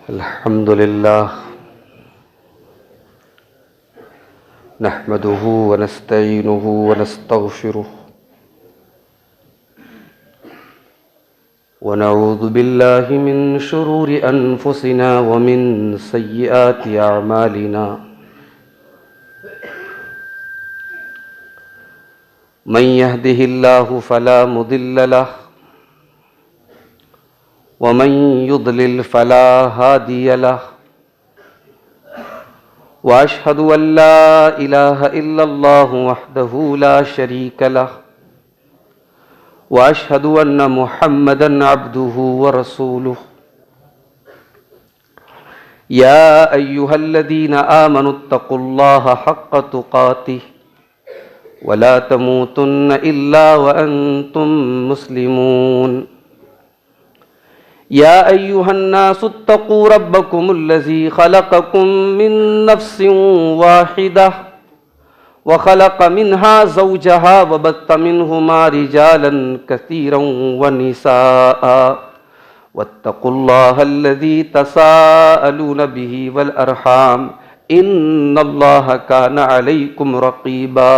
अल्हम्दुलिल्लाह नहमदुहु व नस्तईनुहु व नस्तगफिरुह व नऊज़ु बिल्लाहि मिन शुरूरि अनफुसिना व मिन सय्यिआति अअमालिना मन यहदिहिल्लाहु फला मुदिल्ल लह व मन युद्लिल फला हादिय लह व अशहदु अल्ला इलाहा इल्लल्लाहु वहदहु ला शरीक लह व अशहदु अन्न मुहम्मदन अब्दुहु व रसूलुहु या अय्युहल्लज़ीना आमनुत्तक़ुल्लाहा हक़्क़ तुक़ातिह व ला तमूतुन्न इल्ला व अंतुम मुस्लिमून या अय्युहन्नासुत्तक़ू रब्बकुमुल्लज़ी ख़लक़कुम मिन नफ़्सिन वाहिदह व ख़लक़ मिन्हा ज़ौजहा व बत्त मिन्हुमा रिजालन कसीरन व निसाअ वत्तक़ुल्लाहल्लज़ी तसाअलून बिही वल अरहाम इन्नल्लाहा कान अलैकुम रक़ीबा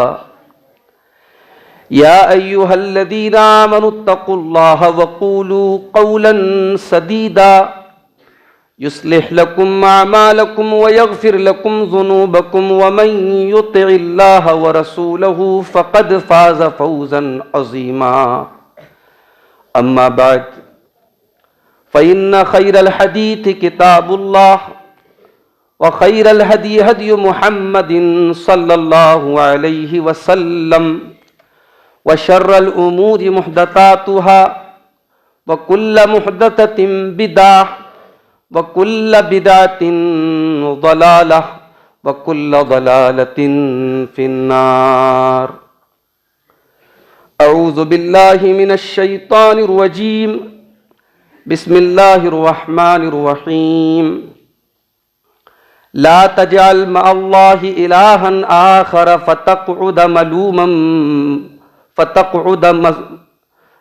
या अय्युहल्लज़ीना आमनुत्तक़ुल्लाहा वक़ूलू क़ौलन सदीदा युस्लिह लकुम अअमालकुम व यग़फ़िर लकुम ज़ुनूबकुम व मन युतिइल्लाहा व रसूलहु फ़क़द फ़ाज़ फ़ौज़न अज़ीमा अम्मा बअद फ़इन्न ख़ैरल हदीथ किताबुल्लाह व ख़ैरल हदी हदी मुहम्मदिन सल्लल्लाहु अलैहि वसल्लम व शर्रल उमूरि मुहदसातुहा व कुल्ल मुहदसतिन बिदअह व कुल्ल बिदअतिन ज़लालह व कुल्ल ज़लालतिन फिन्नार अऊज़ु बिल्लाहि मिनश शैतानिर रजीम बिस्मिल्लाहिर रहमानिर रहीम ला तजअल मअल्लाहि इलाहन आखर फतक़उद मलूमन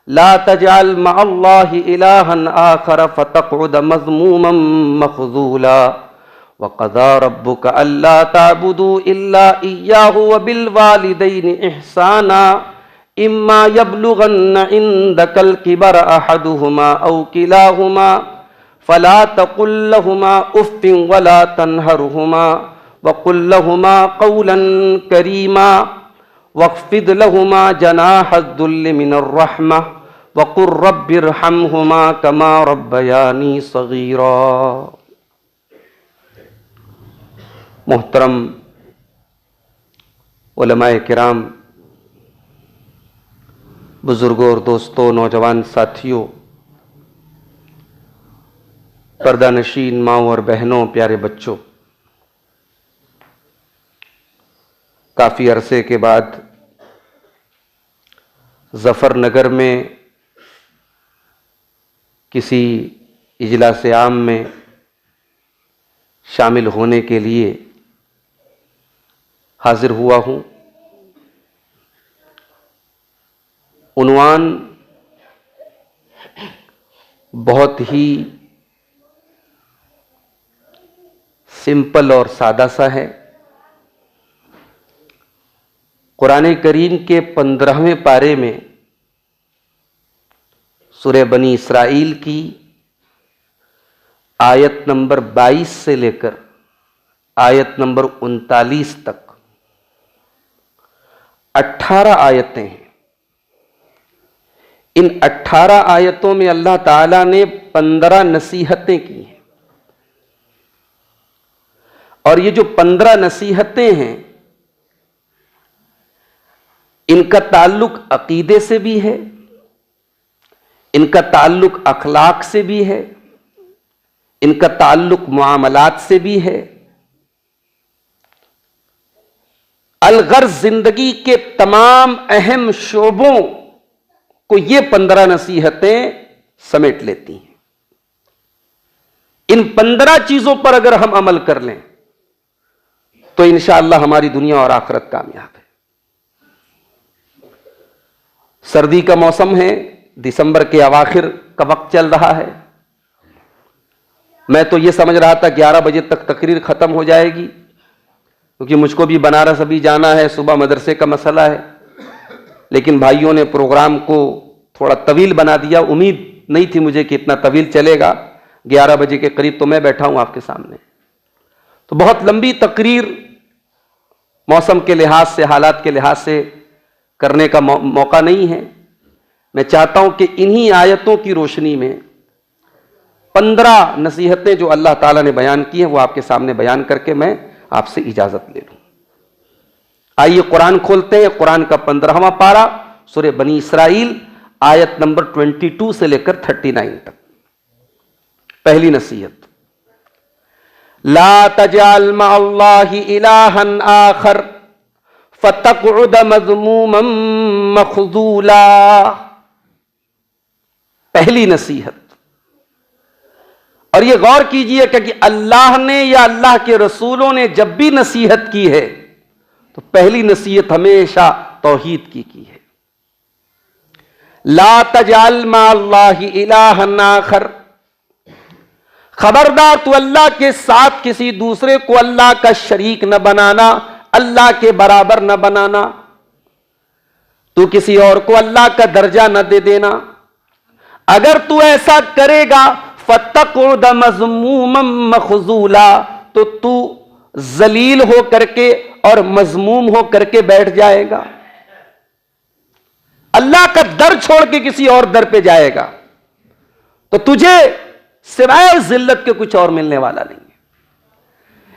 ला तजअल मअल्लाहि इलाहन आखर फतक़उद मज़मूमन मख़ज़ूला व क़ज़ा रब्बुक अल्ला तअबुदू इल्ला इय्याहु व बिल वालिदैनि इहसाना इम्मा यब्लुगन्न इंदकल किबर अहदुहुमा औ किलाहुमा फला तक़ुल लहुमा उफ़्फ़िन वला तन्हरहुमा वक़ुल लहुमा क़ौलन करीमा वख़्फ़िद लहुमा जनाहद्दुल्लि मिनर रहमह वक़ुर रब्बिरहमहुमा कमा रब्बयानी सग़ीरा। मोहतरम उलमाए किराम, बुज़ुर्गों और दोस्तों, नौजवान साथियों, पर्दा नशीन माओं और बहनों, प्यारे बच्चों, काफ़ी अरसे के बाद ज़फ़रनगर में किसी इजलास आम में शामिल होने के लिए हाजिर हुआ हूँ। उन्वान बहुत ही सिंपल और सादा सा है। कुरान करीम के 15वें पारे में सूरह बनी इसराइल की आयत नंबर 22 से लेकर आयत नंबर 39 तक 18 आयतें हैं। इन 18 आयतों में अल्लाह ताला ने 15 नसीहतें की हैं और ये जो 15 नसीहतें हैं इनका ताल्लुक अकीदे से भी है, इनका ताल्लुक अखलाक से भी है, इनका ताल्लुक मुआमलात से भी है। अलगर्ज जिंदगी के तमाम अहम शोबों को ये 15 नसीहतें समेट लेती हैं। इन 15 चीजों पर अगर हम अमल कर लें तो इंशाअल्लाह हमारी दुनिया और आखिरत कामयाब है। सर्दी का मौसम है, दिसंबर के अवाखिर का वक्त चल रहा है। मैं तो ये समझ रहा था 11 बजे तक तकरीर खत्म हो जाएगी, क्योंकि मुझको भी बनारस अभी जाना है, सुबह मदरसे का मसला है। लेकिन भाइयों ने प्रोग्राम को थोड़ा तवील बना दिया। उम्मीद नहीं थी मुझे कि इतना तवील चलेगा। 11 बजे के करीब तो मैं बैठा हूं आपके सामने। तो बहुत लंबी तकरीर मौसम के लिहाज से, हालात के लिहाज से करने का मौका नहीं है। मैं चाहता हूं कि इन्हीं आयतों की रोशनी में 15 नसीहतें जो अल्लाह ताला ने बयान की हैं वो आपके सामने बयान करके मैं आपसे इजाजत ले लूं। आइए कुरान खोलते हैं। कुरान का 15वां पारा, सूरह बनी इसराइल, आयत नंबर 22 से लेकर 39 तक। पहली नसीहत, ला तजाल मअल्लाहि इलाहन आखर फतक़उद मज़मूमन मख़ज़ूला। पहली नसीहत। और यह गौर कीजिए कि अल्लाह ने या अल्लाह के रसूलों ने जब भी नसीहत की है तो पहली नसीहत हमेशा तौहीद की है। ला तजाल मअल्लाहि इलाहन आखर, खबरदार तू अल्लाह के साथ किसी दूसरे को अल्लाह का शरीक न बनाना, अल्लाह के बराबर न बनाना। तू किसी और को अल्लाह का दर्जा न दे देना। अगर तू ऐसा करेगा फतक़उद मज़मूमन मख़ज़ूला, तो तू जलील हो करके और मजमूम हो करके बैठ जाएगा। अल्लाह का दर छोड़ के किसी और दर पे जाएगा तो तुझे सिवाय जिल्लत के कुछ और मिलने वाला नहीं है।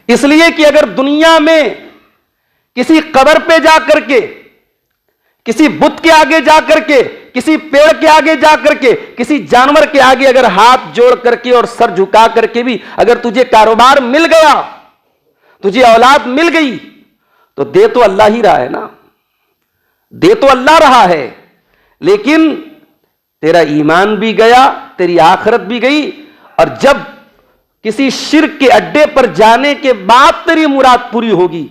इसलिए कि अगर दुनिया में किसी कब्र पे जाकर के, किसी बुत के आगे जाकर के, किसी पेड़ के आगे जाकर के, किसी जानवर के आगे अगर हाथ जोड़ करके और सर झुका करके भी अगर तुझे कारोबार मिल गया, तुझे औलाद मिल गई, तो दे तो अल्लाह ही रहा है ना, दे तो अल्लाह रहा है। लेकिन तेरा ईमान भी गया, तेरी आखिरत भी गई। और जब किसी शिर्क के अड्डे पर जाने के बाद तेरी मुराद पूरी होगी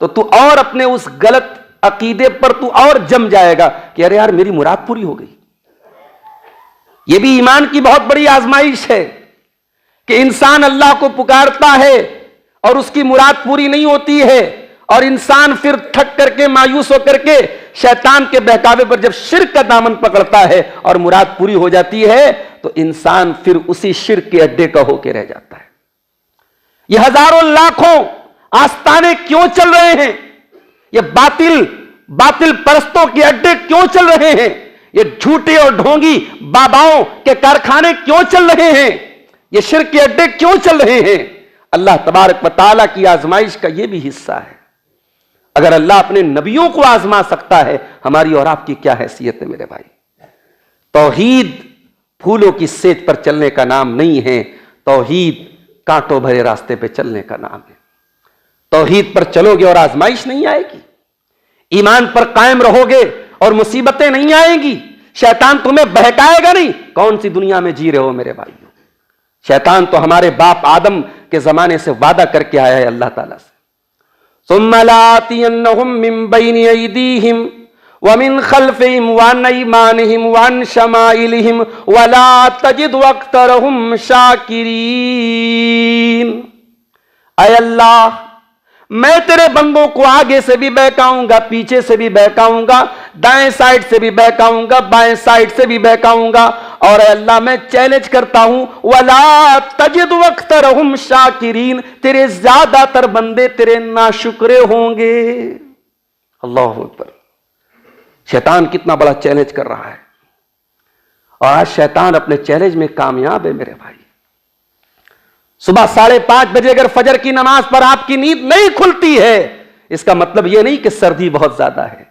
तो तू और अपने उस गलत अकीदे पर तू और जम जाएगा कि अरे यार मेरी मुराद पूरी हो गई। यह भी ईमान की बहुत बड़ी आजमाइश है कि इंसान अल्लाह को पुकारता है और उसकी मुराद पूरी नहीं होती है, और इंसान फिर थक करके मायूस होकर के शैतान के बहकावे पर जब शिर्क का दामन पकड़ता है और मुराद पूरी हो जाती है तो इंसान फिर उसी शिर्क के अड्डे का होकर रह जाता है। ये हजारों लाखों आस्ताने क्यों चल रहे हैं? ये बातिल परस्तों के अड्डे क्यों चल रहे हैं? ये झूठे और ढोंगी बाबाओं के कारखाने क्यों चल रहे हैं? ये शिर्क के अड्डे क्यों चल रहे हैं? अल्लाह तबारक व तआला की आजमाइश का यह भी हिस्सा है। अगर अल्लाह अपने नबियों को आजमा सकता है, हमारी और आपकी क्या हैसियत है मेरे भाई? तौहीद फूलों की सेज पर चलने का नाम नहीं है, तौहीद कांटों भरे रास्ते पे चलने का नाम है। तौहीद पर चलोगे और आजमाइश नहीं आएगी, ईमान पर कायम रहोगे और मुसीबतें नहीं आएंगी, शैतान तुम्हें बहकाएगा नहीं। कौन सी दुनिया में जी रहे हो मेरे भाइयों? शैतान तो हमारे बाप आदम के जमाने से वादा करके आया है अल्लाह ताला से, सुम्मा लातियन्नहुम मिन बैनि अयदीहिम व मिन खल्फिहिम व अन अयमानिहिम व अन शमाइलिहिम व ला तजिदु अक्तरहुम शाकिरीन। ऐ अल्लाह, मैं तेरे बंदों को आगे से भी बहकाऊंगा, पीछे से भी बहकाऊंगा, दाएं साइड से भी बहकाऊंगा, बाएं साइड से भी बहकाऊंगा। और अल्लाह मैं चैलेंज करता हूं, वला तजिदु अक्तरहुम शाकिरीन, तेरे ज्यादातर बंदे तेरे नाशुक्रे होंगे। अल्लाहु अकबर। शैतान कितना बड़ा चैलेंज कर रहा है, और आज शैतान अपने चैलेंज में कामयाब है मेरे भाई। सुबह 5:30 बजे अगर फजर की नमाज पर आपकी नींद नहीं खुलती है, इसका मतलब यह नहीं कि सर्दी बहुत ज्यादा है।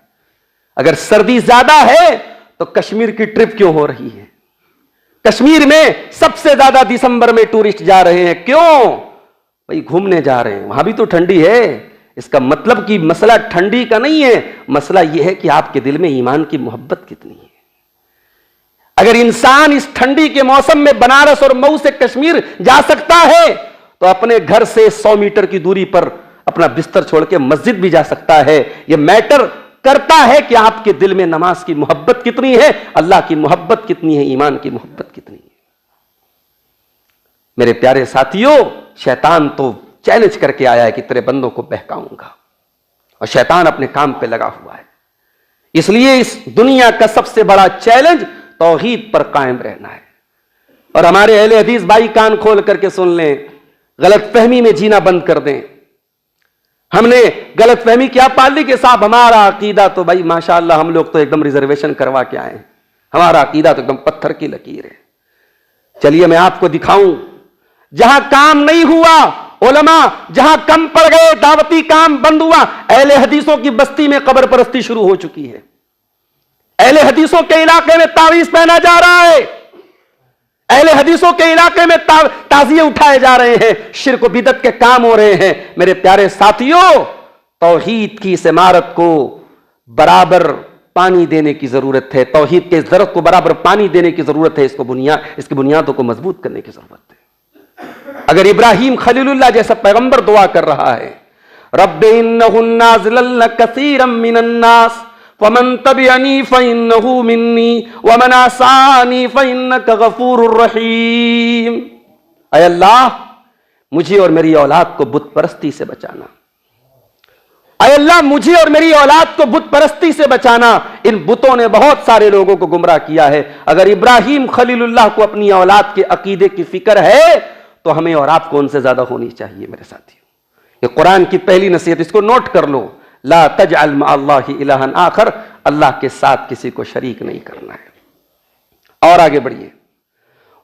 अगर सर्दी ज्यादा है तो कश्मीर की ट्रिप क्यों हो रही है? कश्मीर में सबसे ज्यादा दिसंबर में टूरिस्ट जा रहे हैं, क्यों भाई? घूमने जा रहे हैं, वहां भी तो ठंडी है। इसका मतलब कि मसला ठंडी का नहीं है, मसला यह है कि आपके दिल में ईमान की मोहब्बत कितनी है। अगर इंसान इस ठंडी के मौसम में बनारस और मऊ से कश्मीर जा सकता है तो अपने घर से 100 मीटर की दूरी पर अपना बिस्तर छोड़ के मस्जिद भी जा सकता है। यह मैटर करता है कि आपके दिल में नमाज की मोहब्बत कितनी है, अल्लाह की मोहब्बत कितनी है, ईमान की मोहब्बत कितनी है। मेरे प्यारे साथियों, शैतान तो चैलेंज करके आया है कि तेरे बंदों को बहकाऊंगा, और शैतान अपने काम पे लगा हुआ है। इसलिए इस दुनिया का सबसे बड़ा चैलेंज तौहीद पर कायम रहना है। और हमारे अहले हदीस भाई कान खोल करके सुन लें, गलतफहमी में जीना बंद कर दें। हमने गलतफहमी क्या पाल ली कि साहब हमारा अकीदा तो भाई माशाअल्लाह हम लोग तो एकदम रिजर्वेशन करवा के आए हैं, हमारा अकीदा तो एकदम पत्थर की लकीर है। चलिए मैं आपको दिखाऊं, जहां काम नहीं हुआ उलमा, जहां कम पड़ गए, दावती काम बंद हुआ, अहले हदीसों की बस्ती में कब्र परस्ती शुरू हो चुकी है। अहले हदीसों के इलाके में तावीज पहना जा रहा है, अहले हदीसों के इलाके में ताजिए उठाए जा रहे हैं, शिर्क व बिदअत के काम हो रहे हैं। मेरे प्यारे साथियों, तौहीद की इस इमारत को बराबर पानी देने की जरूरत है, तौहीद के इस दरख्त को बराबर पानी देने की जरूरत है, इसकी बुनियादों को मजबूत करने की जरूरत है। अगर इब्राहिम खलीलुल्लाह जैसा पैगंबर दुआ कर रहा है, रब्बे इन्नहुन्ना ज़लल्न कसीरम मिनन्नास फमन तबिअनी फइन्नहु मिन्नी वमन आसानी फइन्नका गफूरुर रहीम। ऐ अल्लाह, मुझे और मेरी औलाद को बुत परस्ती से बचाना। ऐ अल्लाह, मुझे और मेरी औलाद को बुत परस्ती से बचाना। इन बुतों ने बहुत सारे लोगों को गुमराह किया है। अगर इब्राहिम खलीलुल्लाह को अपनी औलाद के अकीदे की फिक्र है तो हमें और आपको उनसे ज्यादा होनी चाहिए। मेरे साथियों, ये कुरान की पहली नसीहत, इसको नोट कर लो, ला तजअल मअल्लाहि इलाहन आखर, अल्लाह के साथ किसी को शरीक नहीं करना है। और आगे बढ़िए,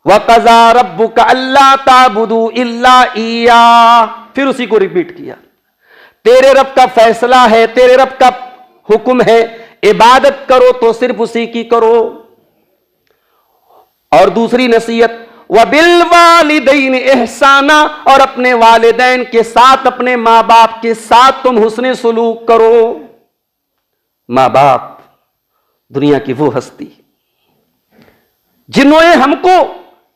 वक़ज़ा रब्बुका अल्ला ताबुदू इल्ला इय्या, फिर उसी को रिपीट किया। तेरे रब का फैसला है, तेरे रब का हुक्म है, इबादत करो तो सिर्फ उसी की करो। और दूसरी नसीहत, वबिल वालिदैन इहसाना, और अपने वालिदैन के साथ, अपने माँ बाप के साथ तुम हुस्ने सुलूक करो। माँ बाप दुनिया की वो हस्ती जिन्होंने हमको,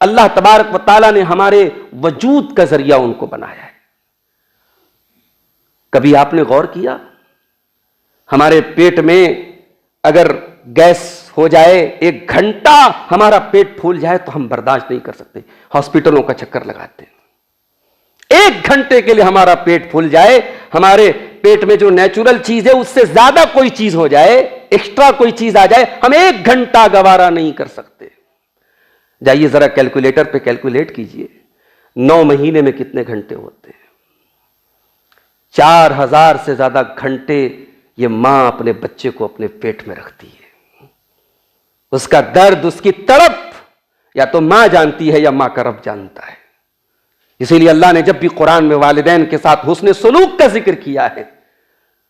अल्लाह तबारक व तआला ने हमारे वजूद का जरिया उनको बनाया है। कभी आपने गौर किया, हमारे पेट में अगर गैस हो जाए, 1 घंटा हमारा पेट फूल जाए तो हम बर्दाश्त नहीं कर सकते, हॉस्पिटलों का चक्कर लगाते हैं। 1 घंटे के लिए हमारा पेट फूल जाए, हमारे पेट में जो नेचुरल चीज है उससे ज्यादा कोई चीज हो जाए, एक्स्ट्रा कोई चीज आ जाए, हम 1 घंटा गवारा नहीं कर सकते। जाइए जरा कैलकुलेटर पे कैलकुलेट कीजिए, 9 महीने में कितने घंटे होते हैं। 4000 से ज्यादा घंटे ये मां अपने बच्चे को अपने पेट में रखती है। उसका दर्द, उसकी तड़प या तो मां जानती है या मां का रब जानता है। इसीलिए अल्लाह ने जब भी कुरान में वालिदैन के साथ हुस्ने सुलूक का जिक्र किया है,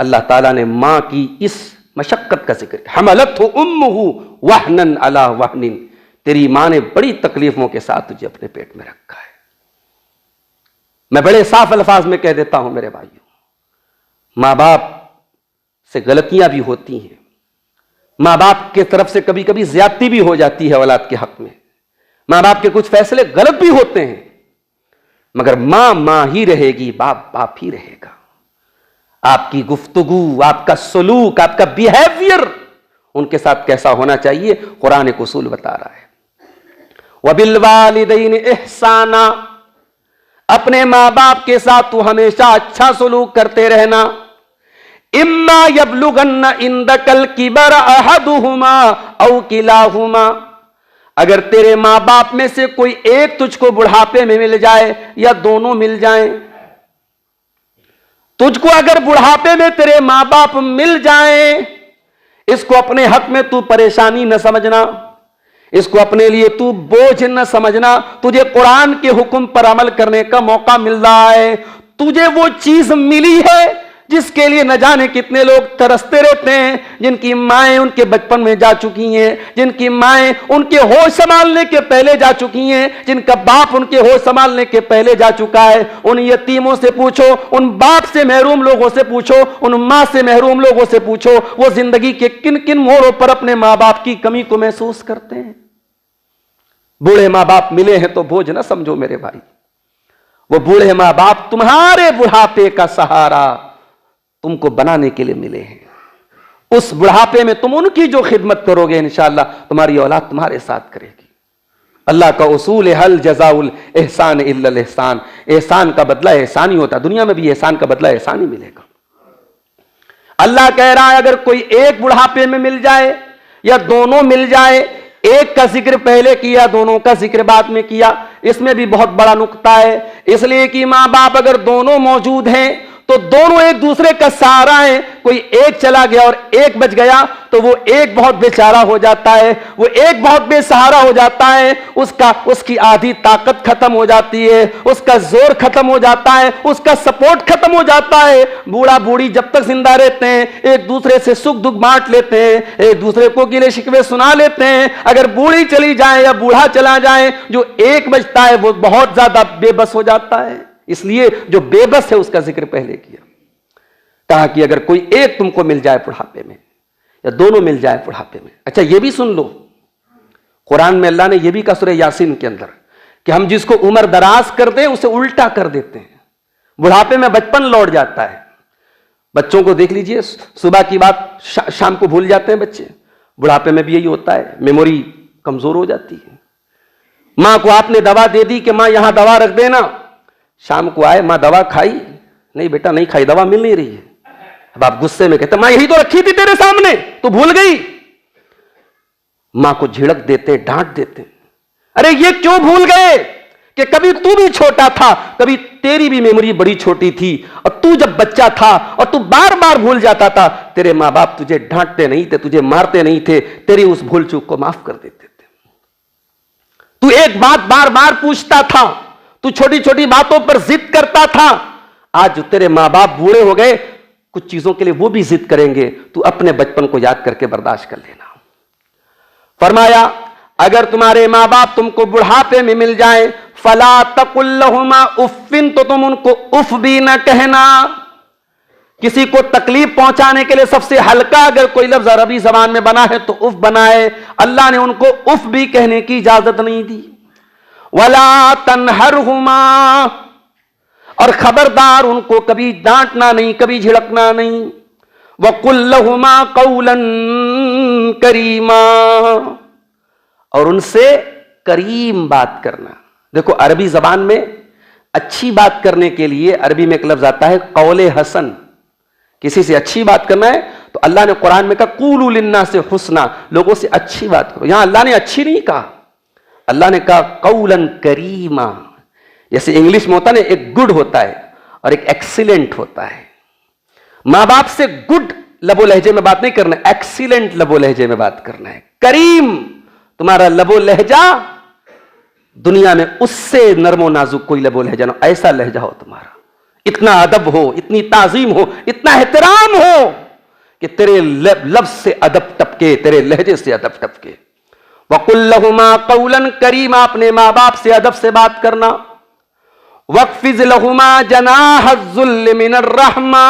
अल्लाह ताला ने मां की इस मशक्कत का जिक्र, हमलतहु उम्मुहु वहनन अला वहनिन, तेरी मां ने बड़ी तकलीफों के साथ तुझे अपने पेट में रखा है। मैं बड़े साफ अल्फाज में कह देता हूं मेरे भाइयों, मां बाप से गलतियां भी होती हैं, मां बाप की तरफ से कभी कभी ज्यादती भी हो जाती है औलाद के हक में, मां बाप के कुछ फैसले गलत भी होते हैं, मगर मां मां ही रहेगी, बाप बाप ही रहेगा। आपकी गुफ्तगू, आपका सलूक, आपका बिहेवियर उनके साथ कैसा होना चाहिए, कुरान एक उसूल बता रहा है। वबिल वालिदैन इहसाना, अपने मां बाप के साथ तू हमेशा अच्छा सलूक करते रहना। इम्मा यबलुगन्ना इंदकल किबर अहदुहुमा औ किलाहुमा, अगर तेरे मां बाप में से कोई एक तुझको बुढ़ापे में मिल जाए या दोनों मिल जाएं, तुझको अगर बुढ़ापे में तेरे मां बाप मिल जाएं, इसको अपने हक में तू परेशानी न समझना, इसको अपने लिए तू बोझ न समझना। तुझे कुरान के हुक्म पर अमल करने का मौका मिल रहा है, तुझे वो चीज मिली है जिसके लिए न जाने कितने लोग तरसते रहते हैं, जिनकी माएं उनके बचपन में जा चुकी हैं, जिनकी माएं उनके होश संभालने के पहले जा चुकी हैं, जिनका बाप उनके होश संभालने के पहले जा चुका है। उन यतीमों से पूछो, उन बाप से महरूम लोगों से पूछो, उन मां से महरूम लोगों से पूछो, वो जिंदगी के किन किन मोड़ों पर अपने मां बाप की कमी को महसूस करते हैं। बूढ़े मां बाप मिले हैं तो बोझ ना समझो मेरे भाई, वो बूढ़े मां बाप तुम्हारे बुढ़ापे का सहारा तुमको बनाने के लिए मिले हैं। उस बुढ़ापे में तुम उनकी जो खिदमत करोगे, इंशाअल्लाह तुम्हारी औलाद तुम्हारे साथ करेगी। अल्लाह का उसूल हल जज़ाउल एहसान इल्लल एहसान, एहसान का बदला एहसान ही होता है, दुनिया में भी एहसान का बदला एहसान ही मिलेगा। अल्लाह कह रहा है अगर कोई एक बुढ़ापे में मिल जाए या दोनों मिल जाए, एक का जिक्र पहले किया दोनों का जिक्र बाद में किया, इसमें भी बहुत बड़ा नुक्ता है। इसलिए कि मां बाप अगर दोनों मौजूद हैं तो दोनों एक दूसरे का सहारा है। कोई एक चला गया और एक बच गया तो वो एक बहुत बेचारा हो जाता है, वो एक बहुत बेसहारा हो जाता है, उसकी आधी ताकत खत्म हो जाती है, उसका जोर खत्म हो जाता है, उसका सपोर्ट खत्म हो जाता है। बूढ़ा बूढ़ी जब तक जिंदा रहते हैं एक दूसरे से सुख दुख बांट लेते हैं, एक दूसरे को गिले शिकवे सुना लेते हैं। अगर बूढ़ी चली जाए या बूढ़ा चला जाए, जो एक बचता है वो बहुत ज्यादा बेबस हो जाता है। इसलिए जो बेबस है उसका जिक्र पहले किया, कहा कि अगर कोई एक तुमको मिल जाए बुढ़ापे में या दोनों मिल जाए बुढ़ापे में। अच्छा ये भी सुन लो, कुरान में अल्लाह ने यह भी कहा सूरह यासीन के अंदर कि हम जिसको उम्र दराज कर दें उसे उल्टा कर देते हैं, बुढ़ापे में बचपन लौट जाता है। बच्चों को देख लीजिए, सुबह की बात शाम को भूल जाते हैं बच्चे, बुढ़ापे में भी यही होता है, मेमोरी कमजोर हो जाती है। मां को आपने दवा दे दी कि मां यहां दवा रख देना, शाम को आए मां दवा खाई, नहीं बेटा नहीं खाई, दवा मिल नहीं रही है। अब आप गुस्से में कहते मां यही तो रखी थी तेरे सामने, तू भूल गई। मां को झिड़क देते, डांट देते, अरे ये क्यों भूल गए कि कभी तू भी छोटा था, कभी तेरी भी मेमोरी बड़ी छोटी थी, और तू जब बच्चा था और तू बार बार भूल जाता था, तेरे मां बाप तुझे डांटते नहीं थे, तुझे मारते नहीं थे, तेरी उस भूल चूक को माफ कर देते थे। तू एक बात बार बार पूछता था, तू छोटी छोटी बातों पर जिद करता था। आज तेरे मां बाप बूढ़े हो गए, कुछ चीजों के लिए वो भी जिद करेंगे, तू अपने बचपन को याद करके बर्दाश्त कर लेना। फरमाया अगर तुम्हारे मां बाप तुमको बुढ़ापे में मिल जाए, फला तकुल्लहुमा उफ्फिन, तो तुम उनको उफ भी न कहना। किसी को तकलीफ पहुंचाने के लिए सबसे हल्का अगर कोई लफ्ज अरबी जबान में बना है तो उफ बनाए। अल्लाह ने उनको उफ भी कहने की इजाजत नहीं दी। वला तनहरहुमा, और खबरदार उनको कभी डांटना नहीं, कभी झिड़कना नहीं। वकुल्लहुमा कौलन करीमा, और उनसे करीम बात करना। देखो अरबी जबान में अच्छी बात करने के लिए अरबी में एक लफ्ज आता है कौले हसन, किसी से अच्छी बात करना है तो अल्लाह ने कुरान में कहा कूलू लिन्ना से हुस्ना, लोगों से अच्छी बात करो। यहां अल्लाह ने अच्छी नहीं कहा, अल्लाह ने कहा कौलन करीमा। जैसे इंग्लिश में होता है ना, एक गुड होता है और एक एक्सीलेंट होता है। मां बाप से गुड लबो लहजे में बात नहीं करना, एक्सीलेंट लबो लहजे में बात करना है। करीम, तुम्हारा लबो लहजा दुनिया में उससे नरमो नाजुक कोई लबो लहजा ना, ऐसा लहजा हो तुम्हारा, इतना अदब हो, इतनी ताजीम हो, इतना एहतराम हो कि तेरे लफ्ज से अदब टपके, तेरे लहजे से अदब टपके। वकुल्लहुमा कौलन करीमा, अपने मां बाप से अदब से बात करना। वक्फिज लहुमा जनाहज़्ज़ुल्ल मिनर रहमा,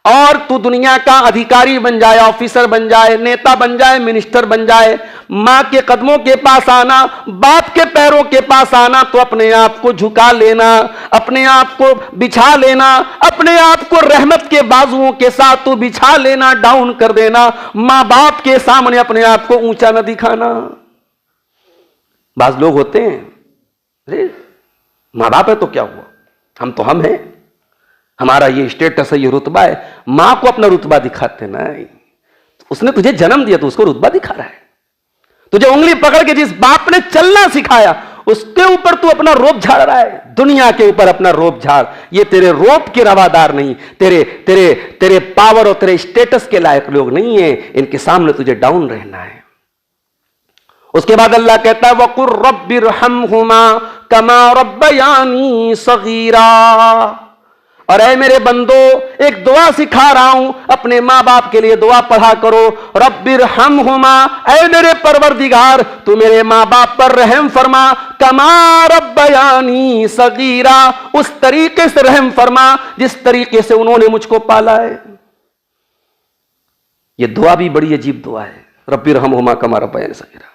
और तू दुनिया का अधिकारी बन जाए, ऑफिसर बन जाए, नेता बन जाए, मिनिस्टर बन जाए, मां के कदमों के पास आना, बाप के पैरों के पास आना, तो अपने आप को झुका लेना, अपने आप को बिछा लेना, अपने आप को रहमत के बाजुओं के साथ तो बिछा लेना, डाउन कर देना। मां बाप के सामने अपने आप को ऊंचा न दिखाना। बाज लोग होते हैं, अरे मां बाप है तो क्या हुआ, हम तो हम हैं, हमारा ये स्टेटस है, ये रुतबा है। मां को अपना रुतबा दिखाते नहीं, उसने तुझे जन्म दिया तो उसको रुतबा दिखा रहा है। तुझे उंगली पकड़ के जिस बाप ने चलना सिखाया उसके ऊपर तू अपना रोब झाड़ रहा है, दुनिया के ऊपर अपना रोब झाड़। ये तेरे रोब के रवादार नहीं, तेरे तेरे तेरे पावर और तेरे स्टेटस के लायक लोग नहीं है, इनके सामने तुझे डाउन रहना है। उसके बाद अल्लाह कहता है वकुर रब्बिरहमहुमा कमा रब्बयानी सगीरा, और ऐ मेरे बंदो एक दुआ सिखा रहा हूं, अपने मां बाप के लिए दुआ पढ़ा करो। रब्बिरहमहुमा, ऐ मेरे परवरदिगार तू मेरे मां बाप पर रहम फरमा, कमा रब्बयानी सगीरा, उस तरीके से रहम फरमा जिस तरीके से उन्होंने मुझको पाला है। यह दुआ भी बड़ी अजीब दुआ है, रब्बिरहमहुमा कमा रब्बयानी सगीरा।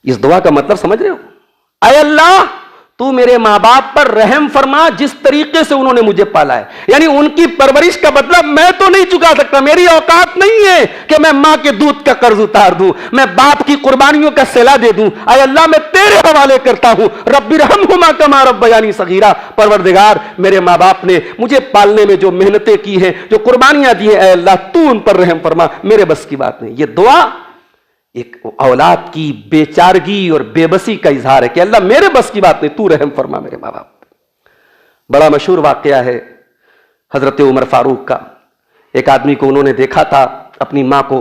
इस दुआ का मतलब समझ रहे हो? ऐ अल्लाह तू मेरे माँ बाप पर रहम फरमा जिस तरीके से उन्होंने मुझे पाला है, यानी उनकी परवरिश का बदला मैं तो नहीं चुका सकता, मेरी औकात नहीं है कि मैं मां के दूध का कर्ज उतार दूं, मैं बाप की कुर्बानियों का सिला दे दूं। आय अल्लाह मैं तेरे हवाले करता हूं, रब्बिरहमहुमा कमा रब्बयानी सगीरा। परवरदिगार, मेरे माँ बाप ने मुझे पालने में जो मेहनतें की हैं, जो कुर्बानियां दी हैं, आय अल्लाह तू उन पर रहम फरमा, मेरे बस की बात नहीं। ये दुआ एक औलाद की बेचारगी और बेबसी का इजहार है कि अल्लाह मेरे बस की बात नहीं, तू रहम फरमा मेरे माँ बाप। बड़ा मशहूर वाकया है हजरत उमर फारूक का। एक आदमी को उन्होंने देखा था अपनी मां को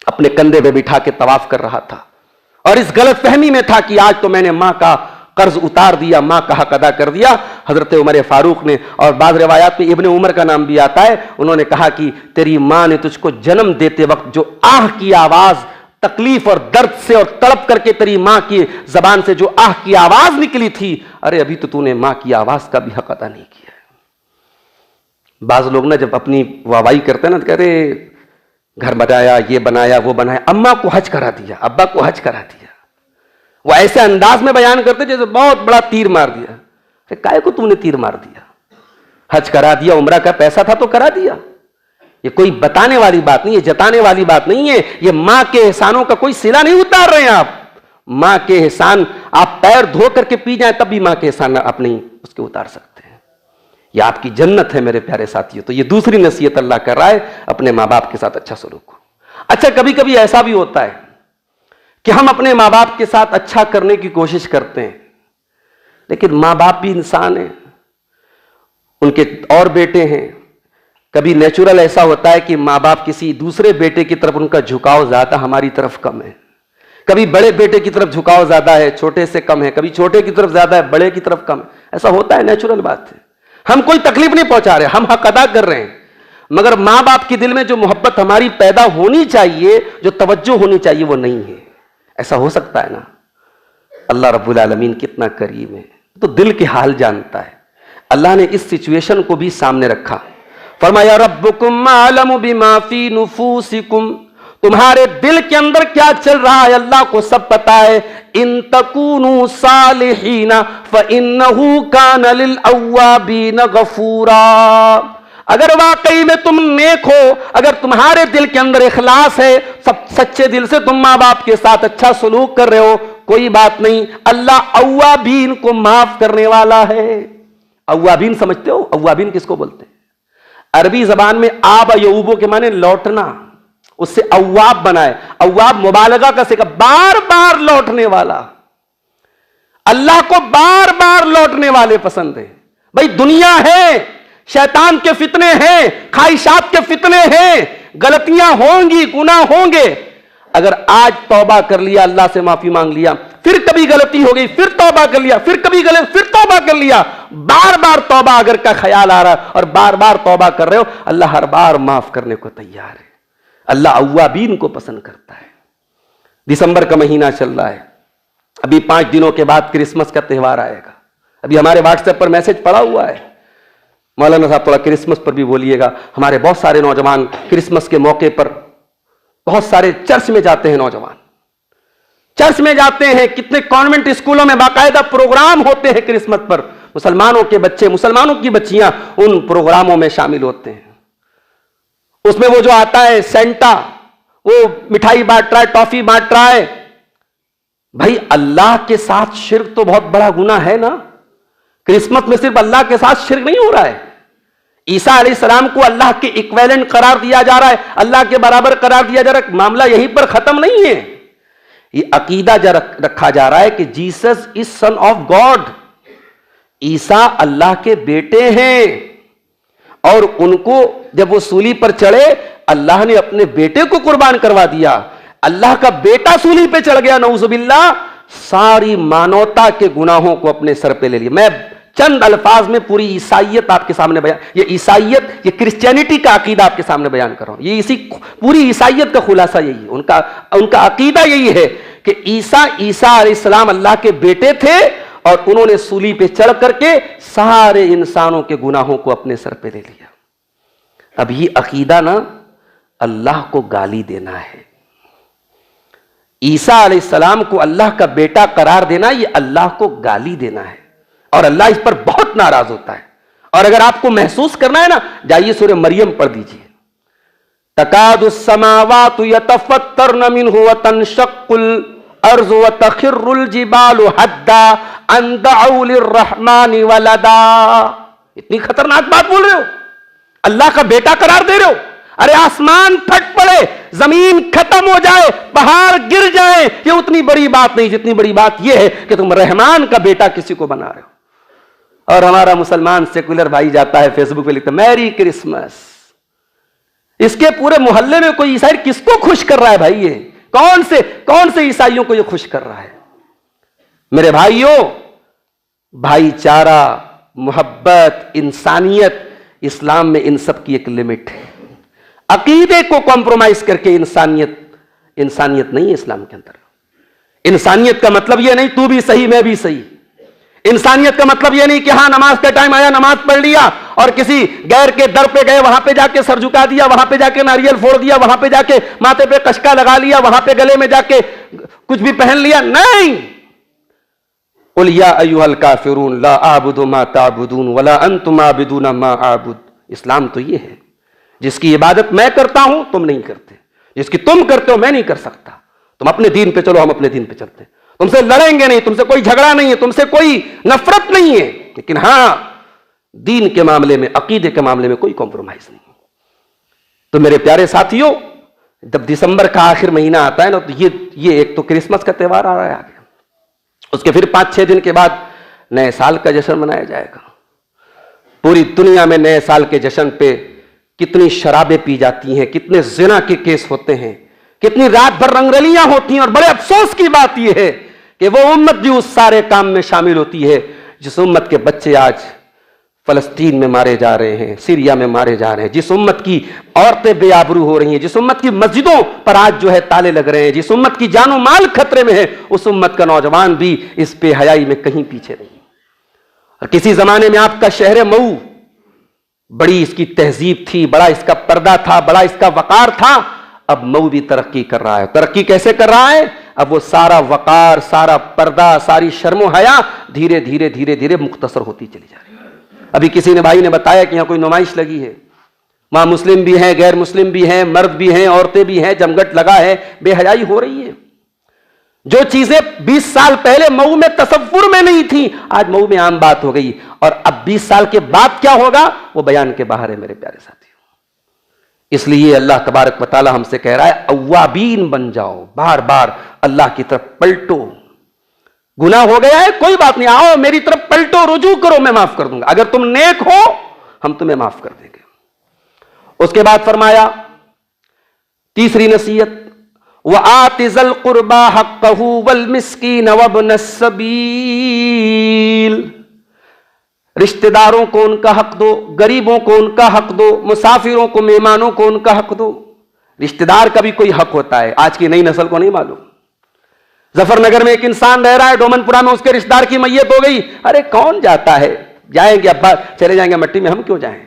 अपने कंधे पे बिठा के तवाफ कर रहा था, और इस गलत फहमी में था कि आज तो मैंने मां का कर्ज उतार दिया, मां का हक अदा कर दिया। हजरत उमर फारूक ने, और बाद रिवायात में इब्ने उमर का नाम भी आता है, उन्होंने कहा कि तेरी मां ने तुझको जन्म देते वक्त जो आह की आवाज, तकलीफ और दर्द से और तड़प करके तेरी मां की जबान से जो आह की आवाज निकली थी, अरे अभी तो तूने मां की आवाज का भी हक अदा नहीं किया है। बाज लोग ना जब अपनी वाहवाही करते हैं ना, तो कहते घर बनाया, ये बनाया, वो बनाया, अम्मा को हज करा दिया, अब्बा को हज करा दिया। वो ऐसे अंदाज में बयान करते जैसे बहुत बड़ा तीर मार दिया। अरे काहे को तूने तीर मार दिया? हज करा दिया, उम्रा का पैसा था तो करा दिया। ये कोई बताने वाली बात नहीं है, जताने वाली बात नहीं है। ये मां के एहसानों का कोई सिला नहीं उतार रहे हैं आप। मां के एहसान आप पैर धो करके पी जाए तब भी मां के एहसान आप नहीं उसके उतार सकते हैं। ये आपकी जन्नत है मेरे प्यारे साथियों। तो ये दूसरी नसीहत अल्लाह कर रहा है, अपने मां बाप के साथ अच्छा सलूक हो। अच्छा, कभी कभी ऐसा भी होता है कि हम अपने मां बाप के साथ अच्छा करने की कोशिश करते हैं, लेकिन मां बाप भी इंसान है, उनके और बेटे हैं। कभी नेचुरल ऐसा होता है कि माँ बाप किसी दूसरे बेटे की तरफ उनका झुकाव ज्यादा, हमारी तरफ कम है। कभी बड़े बेटे की तरफ झुकाव ज्यादा है, छोटे से कम है। कभी छोटे की तरफ ज्यादा है, बड़े की तरफ कम है। ऐसा होता है, नेचुरल बात है। हम कोई तकलीफ नहीं पहुंचा रहे, हम हक अदा कर रहे हैं, मगर माँ बाप के दिल में जो मोहब्बत हमारी पैदा होनी चाहिए, जो तवज्जो होनी चाहिए, वो नहीं है। ऐसा हो सकता है ना? अल्लाह रब्बुल आलमीन कितना करीम है, तो दिल के हाल जानता है। अल्लाह ने इस सिचुएशन को भी सामने रखा। फरमाया रब्बुकुम आलमु बिमा फी नुफूसिकुम, तुम्हारे दिल के अंदर क्या चल रहा है अल्लाह को सब पता है। इन तकूनु सालिहीना फइन्नहु कान लिल अव्वाबीन गफूरा, अगर वाकई में तुम नेक हो, अगर तुम्हारे दिल के अंदर इखलास है, सब सच्चे दिल से तुम माँ बाप के साथ अच्छा सलूक कर रहे हो, कोई बात नहीं, अल्लाह अव्वाबीन को माफ करने वाला है। अव्वाबीन समझते हो? अव्वाबीन किसको बोलते हैं? अरबी जबान में आब यऊबो के माने लौटना, उससे अव्वाब बनाए। अव्वाब मुबालगा का सिका, बार बार लौटने वाला। अल्लाह को बार बार लौटने वाले पसंद है। भाई दुनिया है, शैतान के फितने हैं, ख्वाहिशात के फितने हैं, गलतियां होंगी, गुनाह होंगे। अगर आज तौबा कर लिया, अल्लाह से माफी मांग लिया, फिर कभी गलती हो गई, फिर तौबा कर लिया, फिर कभी गलत, फिर तौबा कर लिया, बार बार तौबा अगर का ख्याल आ रहा है और बार बार तौबा कर रहे हो, अल्लाह हर बार माफ करने को तैयार है। अल्लाह अव्वाबीन को पसंद करता है। दिसंबर का महीना चल रहा है, अभी 5 दिनों के बाद क्रिसमस का त्यौहार आएगा। अभी हमारे व्हाट्सएप पर मैसेज पड़ा हुआ है, मौलाना साहब थोड़ा क्रिसमस पर भी बोलिएगा। हमारे बहुत सारे नौजवान क्रिसमस के मौके पर बहुत सारे चर्च में जाते हैं, नौजवान चर्च में जाते हैं। कितने कॉन्वेंट स्कूलों में बाकायदा प्रोग्राम होते हैं क्रिसमस पर। मुसलमानों के बच्चे, मुसलमानों की बच्चियां उन प्रोग्रामों में शामिल होते हैं। उसमें वो जो आता है सेंटा, वो मिठाई बांट रहा है, टॉफी बांट रहा है। भाई अल्लाह के साथ शिर्क तो बहुत बड़ा गुनाह है ना। क्रिसमस में सिर्फ अल्लाह के साथ शिर्क नहीं हो रहा है, ईसा अलैहिस्सलाम को अल्लाह के इक्विवेलेंट करार दिया जा रहा है, अल्लाह के बराबर करार दिया जा रहा है। मामला यहीं पर खत्म नहीं है। ये अकीदा रखा जा रहा है कि Jesus is son of God, ईसा अल्लाह के बेटे हैं। और उनको जब वो सूली पर चढ़े, अल्लाह ने अपने बेटे को कुर्बान करवा दिया। अल्लाह का बेटा सूली पे चढ़ गया, नऊजुबिल्लाह, सारी मानवता के गुनाहों को अपने सर पे ले लिया। मैं चंद अल्फाज में पूरी ईसाइयत आपके सामने बयान, ये ईसाइयत, ये क्रिश्चियनिटी का अकीदा आपके सामने बयान कर रहा हूं। ये इसी पूरी ईसाइयत का खुलासा यही है। उनका अकीदा यही है कि ईसा अलैहिस्सलाम अल्लाह के बेटे थे और उन्होंने सूली पे चढ़ करके सारे इंसानों के गुनाहों को अपने सर पे ले लिया। अब ये अकीदा ना अल्लाह को गाली देना है। ईसा अलैहिस्सलाम को अल्लाह का बेटा करार देना, ये अल्लाह को गाली देना है। और अल्लाह इस पर बहुत नाराज होता है। और अगर आपको महसूस करना है ना, जाइए सूरह मरियम पढ़ दीजिए। तकादुस समावातु यतफत्तरन मिन्हु व तनशक्कुल अर्ज़ु व तखिर्रुल जिबालु हद्दा अन दअउ लिर्रहमानि वलदा। इतनी खतरनाक बात बोल रहे हो, अल्लाह का बेटा करार दे रहे हो। अरे आसमान फट पड़े, जमीन खत्म हो जाए, पहाड़ गिर जाए, ये उतनी बड़ी बात नहीं जितनी बड़ी बात यह है कि तुम रहमान का बेटा किसी को बना रहे हो। और हमारा मुसलमान सेकुलर भाई जाता है फेसबुक पे लिखता है मैरी क्रिसमस। इसके पूरे मोहल्ले में कोई ईसाई किसको खुश कर रहा है भाई? ये कौन से ईसाइयों को ये खुश कर रहा है? मेरे भाइयों, भाईचारा, मोहब्बत, इंसानियत, इस्लाम में इन सब की एक लिमिट है। अकीदे को कॉम्प्रोमाइज करके इंसानियत नहीं है इस्लाम के अंदर। इंसानियत का मतलब यह नहीं तू भी सही मैं भी सही। इंसानियत का मतलब यह नहीं कि हां नमाज का टाइम आया नमाज पढ़ लिया और किसी गैर के दर पे गए, वहां पे जाके सर झुका दिया, वहां पे जाके नारियल फोड़ दिया, वहां पे जाके माथे पे कशका लगा लिया, वहां पे गले में जाके कुछ भी पहन लिया। नहीं, कुल या अय्युहल काफिरून ला आबुदु मा ताबुदून वला अंतुम आबिदून मा आबुद। इस्लाम तो ये है, जिसकी इबादत मैं करता हूं तुम नहीं करते, जिसकी तुम करते हो मैं नहीं कर सकता। तुम अपने दीन पे चलो, हम अपने दीन पे चलते हैं। तुमसे लड़ेंगे नहीं, तुमसे कोई झगड़ा नहीं है, तुमसे कोई नफरत नहीं है, लेकिन हां दीन के मामले में, अकीदे के मामले में कोई कॉम्प्रोमाइज नहीं। तो मेरे प्यारे साथियों, जब दिसंबर का आखिर महीना आता है ना, तो ये एक तो क्रिसमस का त्यौहार आ रहा है आगे, उसके फिर 5-6 दिन के बाद नए साल का जश्न मनाया जाएगा। पूरी दुनिया में नए साल के जश्न पे कितनी शराबें पी जाती हैं, कितने जिना के केस होते हैं, कितनी रात भर रंगरलियां होती हैं। और बड़े अफसोस की बात यह है कि वो उम्मत भी उस सारे काम में शामिल होती है जिस उम्मत के बच्चे आज फलस्तीन में मारे जा रहे हैं, सीरिया में मारे जा रहे हैं, जिस उम्मत की औरतें बेआबरू हो रही हैं, जिस उम्मत की मस्जिदों पर आज जो है ताले लग रहे हैं, जिस उम्मत की जानो माल खतरे में है, उस उम्मत का नौजवान भी इस बेहयाई में कहीं पीछे नहीं। और किसी जमाने में आपका शहर मऊ बड़ी इसकी तहजीब थी, बड़ा इसका पर्दा था, बड़ा इसका वकार था। अब मऊ भी तरक्की कर रहा है। तरक्की कैसे कर रहा है? अब वो सारा वकार, सारा पर्दा, सारी शर्मो हया धीरे धीरे धीरे धीरे मुख्तसर होती चली जा रही है। अभी किसी ने भाई ने बताया कि यहां कोई नुमाइश लगी है, वहां मुस्लिम भी हैं, गैर मुस्लिम भी हैं, मर्द भी हैं, औरतें भी हैं, जमघट लगा है, बेहयाई हो रही है। जो चीजें 20 साल पहले मऊ में तसव्वुर में नहीं थी, आज मऊ में आम बात हो गई। और अब 20 साल के बाद क्या होगा वो बयान के बाहर है मेरे प्यारे साथियों। इसलिए अल्लाह तबारक व तआला हमसे कह रहा है अव्वाबीन बन जाओ, बार बार अल्लाह की तरफ पलटो। गुनाह हो गया है कोई बात नहीं, आओ मेरी तरफ पलटो, रुजू करो, मैं माफ कर दूंगा। अगर तुम नेक हो हम तुम्हें माफ कर देंगे। उसके बाद फरमाया तीसरी नसीहत, व आतिज़ल कुर्बा हक़्क़हू वल मिस्कीन वब्नस सबील। रिश्तेदारों को उनका हक दो, गरीबों को उनका हक दो, मुसाफिरों को, मेहमानों को उनका हक दो। रिश्तेदार का भी कोई हक होता है, आज की नई नस्ल को नहीं मालूम। जफरनगर में एक इंसान रह रहा है, डोमनपुरा में उसके रिश्तेदार की मैयत हो गई। अरे कौन जाता है, जाएंगे अब्बा चले जाएंगे मट्टी में, हम क्यों जाएं।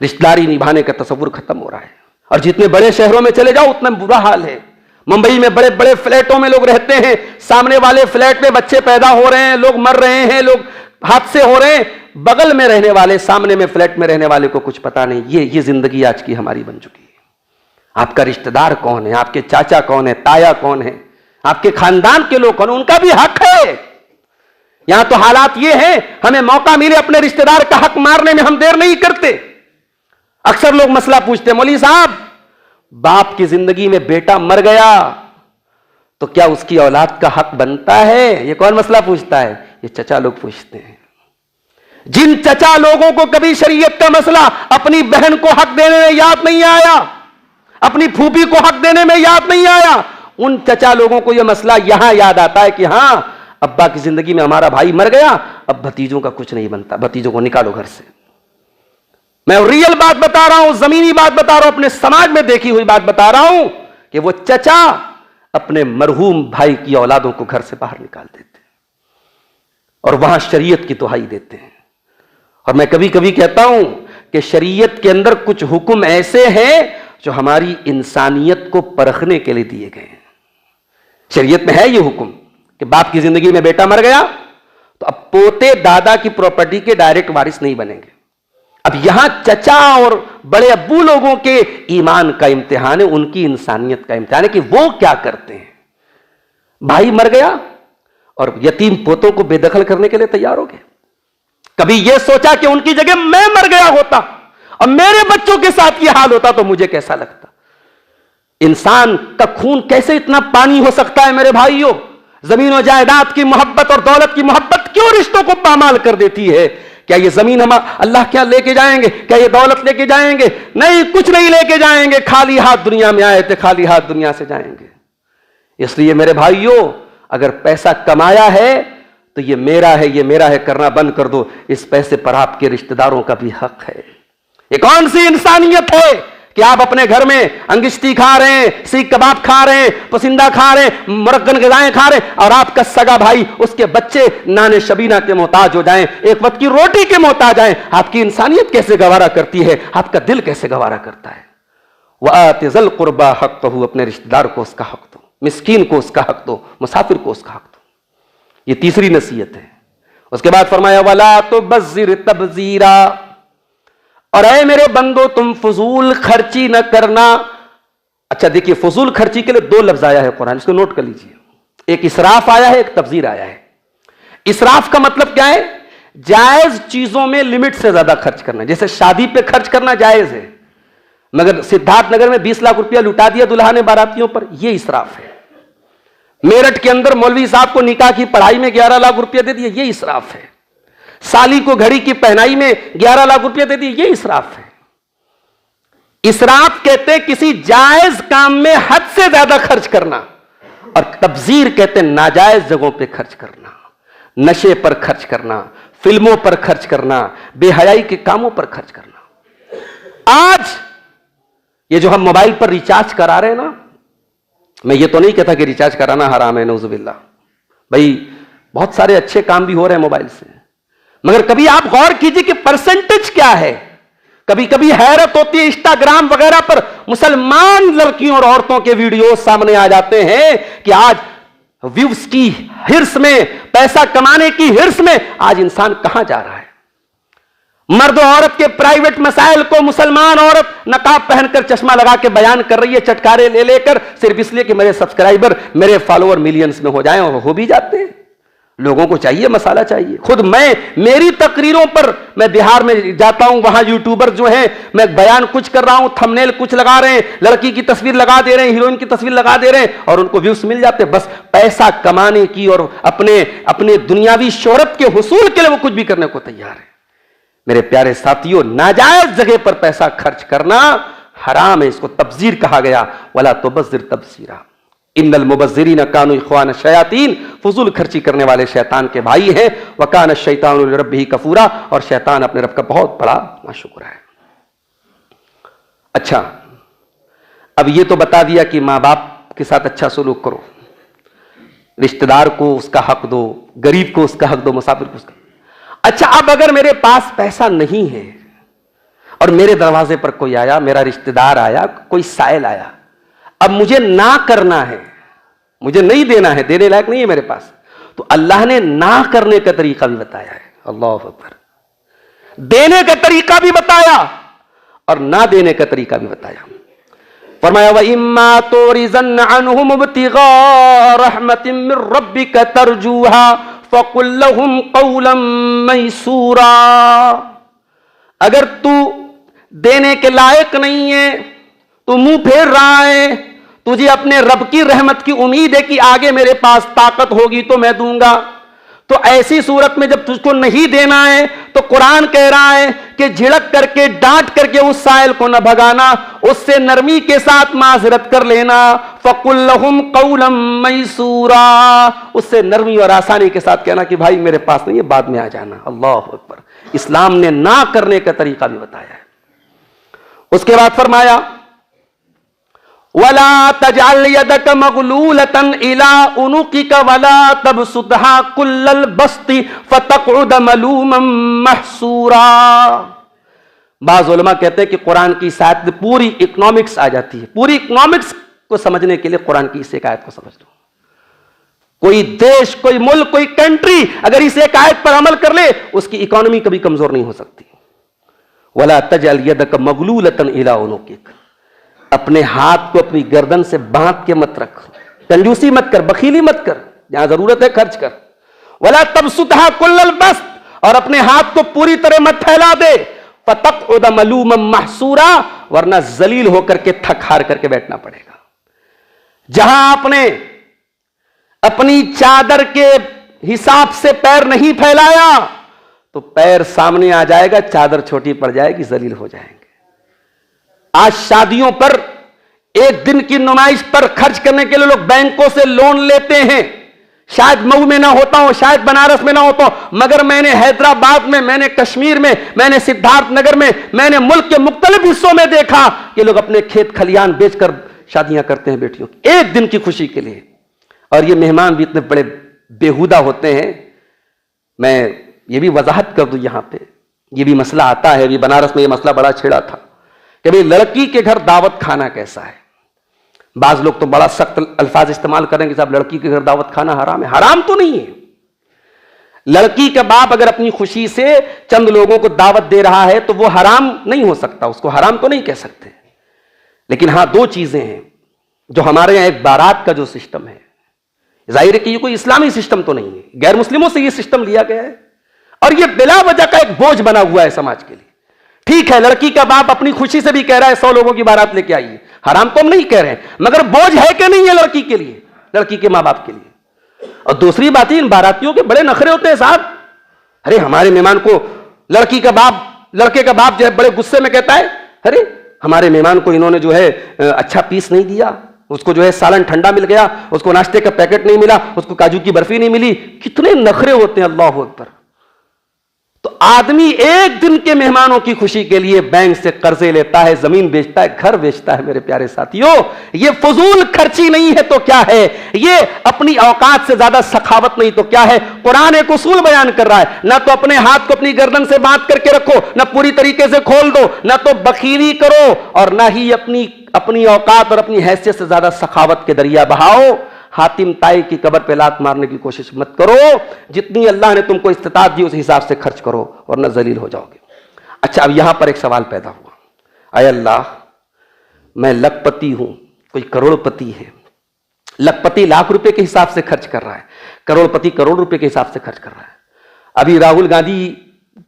रिश्तेदारी निभाने का तसव्वुर खत्म हो रहा है। और जितने बड़े शहरों में चले जाओ उतना बुरा हाल है। मुंबई में बड़े बड़े फ्लैटों में लोग रहते हैं, सामने वाले फ्लैट में बच्चे पैदा हो रहे हैं, लोग मर रहे हैं, लोग हादसे हो रहे हैं, बगल में रहने वाले, सामने में फ्लैट में रहने वाले को कुछ पता नहीं। ये जिंदगी आज की हमारी बन चुकी है। आपका रिश्तेदार कौन है, आपके चाचा कौन है, ताया कौन है, आपके खानदान के लोग कौन, उनका भी हक है। यहां तो हालात ये हैं, हमें मौका मिले अपने रिश्तेदार का हक मारने में हम देर नहीं करते। अक्सर लोग मसला पूछते हैं, मौलवी साहब बाप की जिंदगी में बेटा मर गया तो क्या उसकी औलाद का हक बनता है? ये कौन मसला पूछता है? ये चचा लोग पूछते हैं। जिन चचा लोगों को कभी शरीयत का मसला अपनी बहन को हक देने में याद नहीं आया, अपनी फूफी को हक देने में याद नहीं आया, उन चचा लोगों को यह मसला यहां याद आता है कि हां अब्बा की जिंदगी में हमारा भाई मर गया, अब भतीजों का कुछ नहीं बनता, भतीजों को निकालो घर से। मैं रियल बात बता रहा हूं, जमीनी बात बता रहा हूं, अपने समाज में देखी हुई बात बता रहा हूं कि वो चचा अपने मरहूम भाई की औलादों को घर से बाहर निकाल देते हैं और वहां शरीयत की दुहाई देते हैं। और मैं कभी कभी कहता हूं कि शरीयत के अंदर कुछ हुक्म ऐसे हैं जो हमारी इंसानियत को परखने के लिए दिए गए हैं। शरीयत में है ये हुक्म कि बाप की जिंदगी में बेटा मर गया तो अब पोते दादा की प्रॉपर्टी के डायरेक्ट वारिस नहीं बनेंगे। अब यहां चचा और बड़े अब्बू लोगों के ईमान का इम्तिहान है, उनकी इंसानियत का इम्तिहान है कि वो क्या करते हैं। भाई मर गया और यतीम पोतों को बेदखल करने के लिए तैयार हो गए। कभी यह सोचा कि उनकी जगह मैं मर गया होता और मेरे बच्चों के साथ यह हाल होता तो मुझे कैसा लगता। इंसान का खून कैसे इतना पानी हो सकता है मेरे भाइयों। जमीन और जायदाद की मोहब्बत और दौलत की मोहब्बत क्यों रिश्तों को पामाल कर देती है। क्या ये जमीन हम अल्लाह क्या लेके जाएंगे, क्या ये दौलत लेके जाएंगे? नहीं, कुछ नहीं लेके जाएंगे। खाली हाथ दुनिया में आए थे, खाली हाथ दुनिया से जाएंगे। इसलिए मेरे भाइयों, अगर पैसा कमाया है तो ये मेरा है, ये मेरा है करना बंद कर दो। इस पैसे पर आपके रिश्तेदारों का भी हक है। ये कौन सी इंसानियत है कि आप अपने घर में अंगिश्ती खा रहे हैं, सीख कबाब खा रहे हैं, पसिंदा खा रहे हैं, मुरक्कन ग़िज़ाएं खा रहे हैं और आपका सगा भाई, उसके बच्चे नाने शबीना के मोहताज हो जाएं, एक वक्त की रोटी के मोहताज आए। आपकी इंसानियत कैसे गवारा करती है, आपका दिल कैसे गवारा करता है। वआति ज़िल क़ुरबा हक़्क़हू, अपने रिश्तेदार को उसका हक दो, मिस्कीन को उसका हक दो, मुसाफिर को उसका हक दो। ये तीसरी नसीहत है। उसके बाद फरमाया वला तुबज़्ज़िर तबज़ीरा, और ऐ मेरे बंदो तुम फजूल खर्ची न करना। अच्छा देखिए, फजूल खर्ची के लिए दो लफ्ज आया है कुरान, इसको नोट कर लीजिए। एक इसराफ आया है, एक तबजीर आया है। इसराफ का मतलब क्या है? जायज चीजों में लिमिट से ज्यादा खर्च करना। जैसे शादी पे खर्च करना जायज है, मगर सिद्धार्थनगर में 20 लाख रुपया लुटा दिया दुल्हा ने बारातियों पर, यह इसराफ है। मेरठ के अंदर मौलवी साहब को निकाह की पढ़ाई में 11 लाख रुपया दे दिया, यह इसराफ है। साली को घड़ी की पहनाई में 11 लाख रुपया दे दिए, यह इसराफ है। इसराफ कहते हैं किसी जायज काम में हद से ज्यादा खर्च करना, और तबजीर कहते हैं नाजायज जगहों पे खर्च करना, नशे पर खर्च करना, फिल्मों पर खर्च करना, बेहयाई के कामों पर खर्च करना। आज ये जो हम मोबाइल पर रिचार्ज करा रहे हैं ना, मैं ये तो नहीं कहता कि रिचार्ज कराना हराम है, नौजुबिल्लाह। भाई बहुत सारे अच्छे काम भी हो रहे हैं मोबाइल से, मगर कभी आप गौर कीजिए कि परसेंटेज क्या है। कभी कभी हैरत होती है, इंस्टाग्राम वगैरह पर मुसलमान लड़कियों और औरतों के वीडियो सामने आ जाते हैं कि आज व्यूज की हिर्स में, पैसा कमाने की हिर्स में आज इंसान कहां जा रहा है। मर्द और औरत के प्राइवेट मसाइल को मुसलमान औरत नकाब पहनकर चश्मा लगा के बयान कर रही है, चटकारे ले लेकर, सिर्फ इसलिए कि मेरे सब्सक्राइबर, मेरे फॉलोअर मिलियंस में हो जाएं, और हो भी जाते हैं। लोगों को चाहिए, मसाला चाहिए। खुद मेरी तकरीरों पर, मैं बिहार में जाता हूं, वहां यूट्यूबर जो हैं, मैं बयान कुछ कर रहा हूं, थंबनेल कुछ लगा रहे हैं, लड़की की तस्वीर लगा दे रहे हैं, हीरोइन की तस्वीर लगा दे रहे हैं, और उनको व्यूज मिल जाते हैं। बस पैसा कमाने की और अपने दुनियावी शोहरत के हुसूल के लिए वो कुछ भी करने को तैयार है। मेरे प्यारे साथियों, नाजायज जगह पर पैसा खर्च करना हराम है, इसको तबजीर कहा गया। वला तुबज़्ज़िर तबज़ीरा इन्नल मुबज़्ज़िरीन कानू इख़्वान शयातीन, फजूल खर्ची करने वाले शैतान के भाई हैं। वकान शैतानु लिरब्बिही कफूरा, और शैतान अपने रब का बहुत बड़ा नाशुक्र है। अच्छा, अब ये तो बता दिया कि माँ बाप के साथ अच्छा सलूक करो, रिश्तेदार को उसका हक दो, गरीब को उसका हक दो, मुसाफिर को उसका। अच्छा, अब अगर मेरे पास पैसा नहीं है और मेरे दरवाजे पर कोई आया, मेरा रिश्तेदार आया, कोई साइल आया, अब मुझे ना करना है, मुझे नहीं देना है, देने लायक नहीं है मेरे पास, तो अल्लाह ने ना करने का तरीका भी बताया है। अल्लाह अकबर। देने का तरीका भी बताया और ना देने का तरीका भी बताया। फरमाया व इम्मा तुरिज़न अन्हुम इब्तिगा रहमतिन मिर रब्बिका तरजूहा फकुल लहुम कौलन मैसूरा। अगर तू देने के लायक नहीं है, तू मुंह फेर रहा है, तुझे अपने रब की रहमत की उम्मीद है कि आगे मेरे पास ताकत होगी तो मैं दूंगा, तो ऐसी सूरत में जब तुझको नहीं देना है तो कुरान कह रहा है कि झिड़क करके, डांट करके उस साइल को न भगाना, उससे नरमी के साथ माजरत कर लेना। फकुल लहुम कौलन मैसूरा, उससे नरमी और आसानी के साथ कहना कि भाई मेरे पास नहीं है, बाद में आ जाना। अल्लाह अकबर। इस्लाम ने ना करने का तरीका भी बताया है। उसके बाद फरमाया वला तजअल यदक मगलूलतन इला उनुकिका वला तबसुतहा कुल्लल बस्ती फतक़उद मलूमन महसूरा। बाज़ उलमा कहते हैं कि कुरान की इस आयत में पूरी इकोनॉमिक्स आ जाती है। पूरी इकोनॉमिक्स को समझने के लिए कुरान की इस एक आयत को समझ लो। कोई देश, कोई मुल्क, कोई कंट्री अगर इस एक आयत पर अमल कर ले, उसकी इकोनॉमी कभी कमजोर नहीं हो सकती। वला तजअल यदक मगलूलतन इला उनुकिक, अपने हाथ को अपनी गर्दन से बांध के मत रख, कंजूसी मत कर, बखीली मत कर, जहां जरूरत है खर्च कर। वला तबसुतहा कुल्लल बस्त, और अपने हाथ को पूरी तरह मत फैला दे, फतक़उद मलूमम महसूरा, वरना जलील होकर के थक हार करके बैठना पड़ेगा। जहां आपने अपनी चादर के हिसाब से पैर नहीं फैलाया तो पैर सामने आ जाएगा, चादर छोटी पड़ जाएगी, जलील हो जाएंगे। आज शादियों पर एक दिन की नुमाइश पर खर्च करने के लिए लोग बैंकों से लोन लेते हैं। शायद मऊ में ना होता हो, शायद बनारस में ना होता हो, मगर मैंने हैदराबाद में, मैंने कश्मीर में, मैंने सिद्धार्थनगर में, मैंने मुल्क के मुख्तलिफ हिस्सों में देखा कि लोग अपने खेत खलियान बेचकर शादियां करते हैं बेटियों की, एक दिन की खुशी के लिए। और ये मेहमान भी इतने बड़े बेहुदा होते हैं। मैं ये भी वजाहत कर दूं यहां पे, ये भी मसला आता है, अभी बनारस में ये मसला बड़ा छिड़ा था कि भाई लड़की के घर दावत खाना कैसा है। बाज लोग तो बड़ा सख्त अल्फाज इस्तेमाल करेंगे, साहब लड़की के घर दावत खाना हराम है। हराम तो नहीं है। लड़की का बाप अगर अपनी खुशी से चंद लोगों को दावत दे रहा है तो वो हराम नहीं हो सकता, उसको हराम तो नहीं कह सकते। लेकिन हां, दो चीजें हैं जो हमारे यहां, एक बारात का जो सिस्टम है, जाहिर है कि ये कोई इस्लामी सिस्टम तो नहीं है, गैर मुस्लिमों से ये सिस्टम लिया गया है और ये बिला वजह का एक बोझ बना हुआ है समाज के लिए। ठीक है, लड़की का बाप अपनी खुशी से भी कह रहा है 100 लोगों की बारात लेके आइए, हराम तो हम नहीं कह रहे हैं, मगर बोझ है कि नहीं है लड़की के लिए, लड़की के मां बाप के लिए। और दूसरी बात, इन बारातियों के बड़े नखरे होते हैं साहब। अरे हमारे मेहमान को लड़की का बाप, लड़के का बाप जो है बड़े गुस्से में कहता है, अरे हमारे मेहमान को इन्होंने जो है अच्छा पीस नहीं दिया, उसको जो है सालन ठंडा मिल गया, उसको नाश्ते का पैकेट नहीं मिला, उसको काजू की बर्फी नहीं मिली। कितने नखरे होते हैं, अल्लाह अकबर। तो आदमी एक दिन के मेहमानों की खुशी के लिए बैंक से कर्जे लेता है, जमीन बेचता है, घर बेचता है। मेरे प्यारे साथियों, ये फजूल खर्ची नहीं है तो क्या है, ये अपनी औकात से ज्यादा सखावत नहीं तो क्या है। कुरान एक उसूल बयान कर रहा है, ना तो अपने हाथ को अपनी गर्दन से बांध करके रखो, ना पूरी तरीके से खोल दो, ना तो बखीली करो, और ना ही अपनी औकात और अपनी हैसियत से ज्यादा सखावत के दरिया बहाओ। हातिम ताई की कब्र पे लात मारने की कोशिश मत करो। जितनी अल्लाह ने तुमको इस्तिताअत दी उस हिसाब से खर्च करो, वरना जलील हो जाओगे। अच्छा, अब यहां पर एक सवाल पैदा हुआ, अय अल्लाह, मैं लखपति हूं, कोई करोड़पति है। लखपति लाख रुपए के हिसाब से खर्च कर रहा है, करोड़पति करोड़ रुपए के हिसाब से खर्च कर रहा है। अभी राहुल गांधी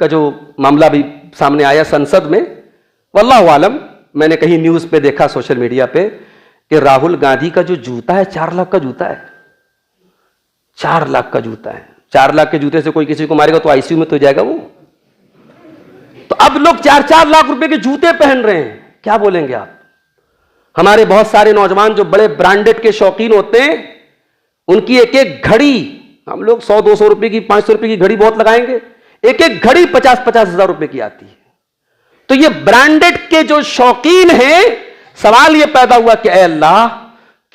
का जो मामला भी सामने आया संसद में, वल्लाहु आलम, मैंने कहीं न्यूज पे देखा, सोशल मीडिया पे, कि राहुल गांधी का जो जूता है 4 लाख का जूता है, 4 लाख का जूता है। 4 लाख के जूते से कोई किसी को मारेगा तो आईसीयू में तो जाएगा वो। तो अब लोग 4-4 लाख रुपए के जूते पहन रहे हैं, क्या बोलेंगे आप। हमारे बहुत सारे नौजवान जो बड़े ब्रांडेड के शौकीन होते हैं, उनकी एक एक घड़ी, हम लोग 100-200 रुपए की, 500 रुपए की घड़ी बहुत लगाएंगे, एक एक घड़ी 50-50 हजार रुपए की आती है। तो ये ब्रांडेड के जो शौकीन हैं, सवाल ये पैदा हुआ कि ऐ अल्लाह,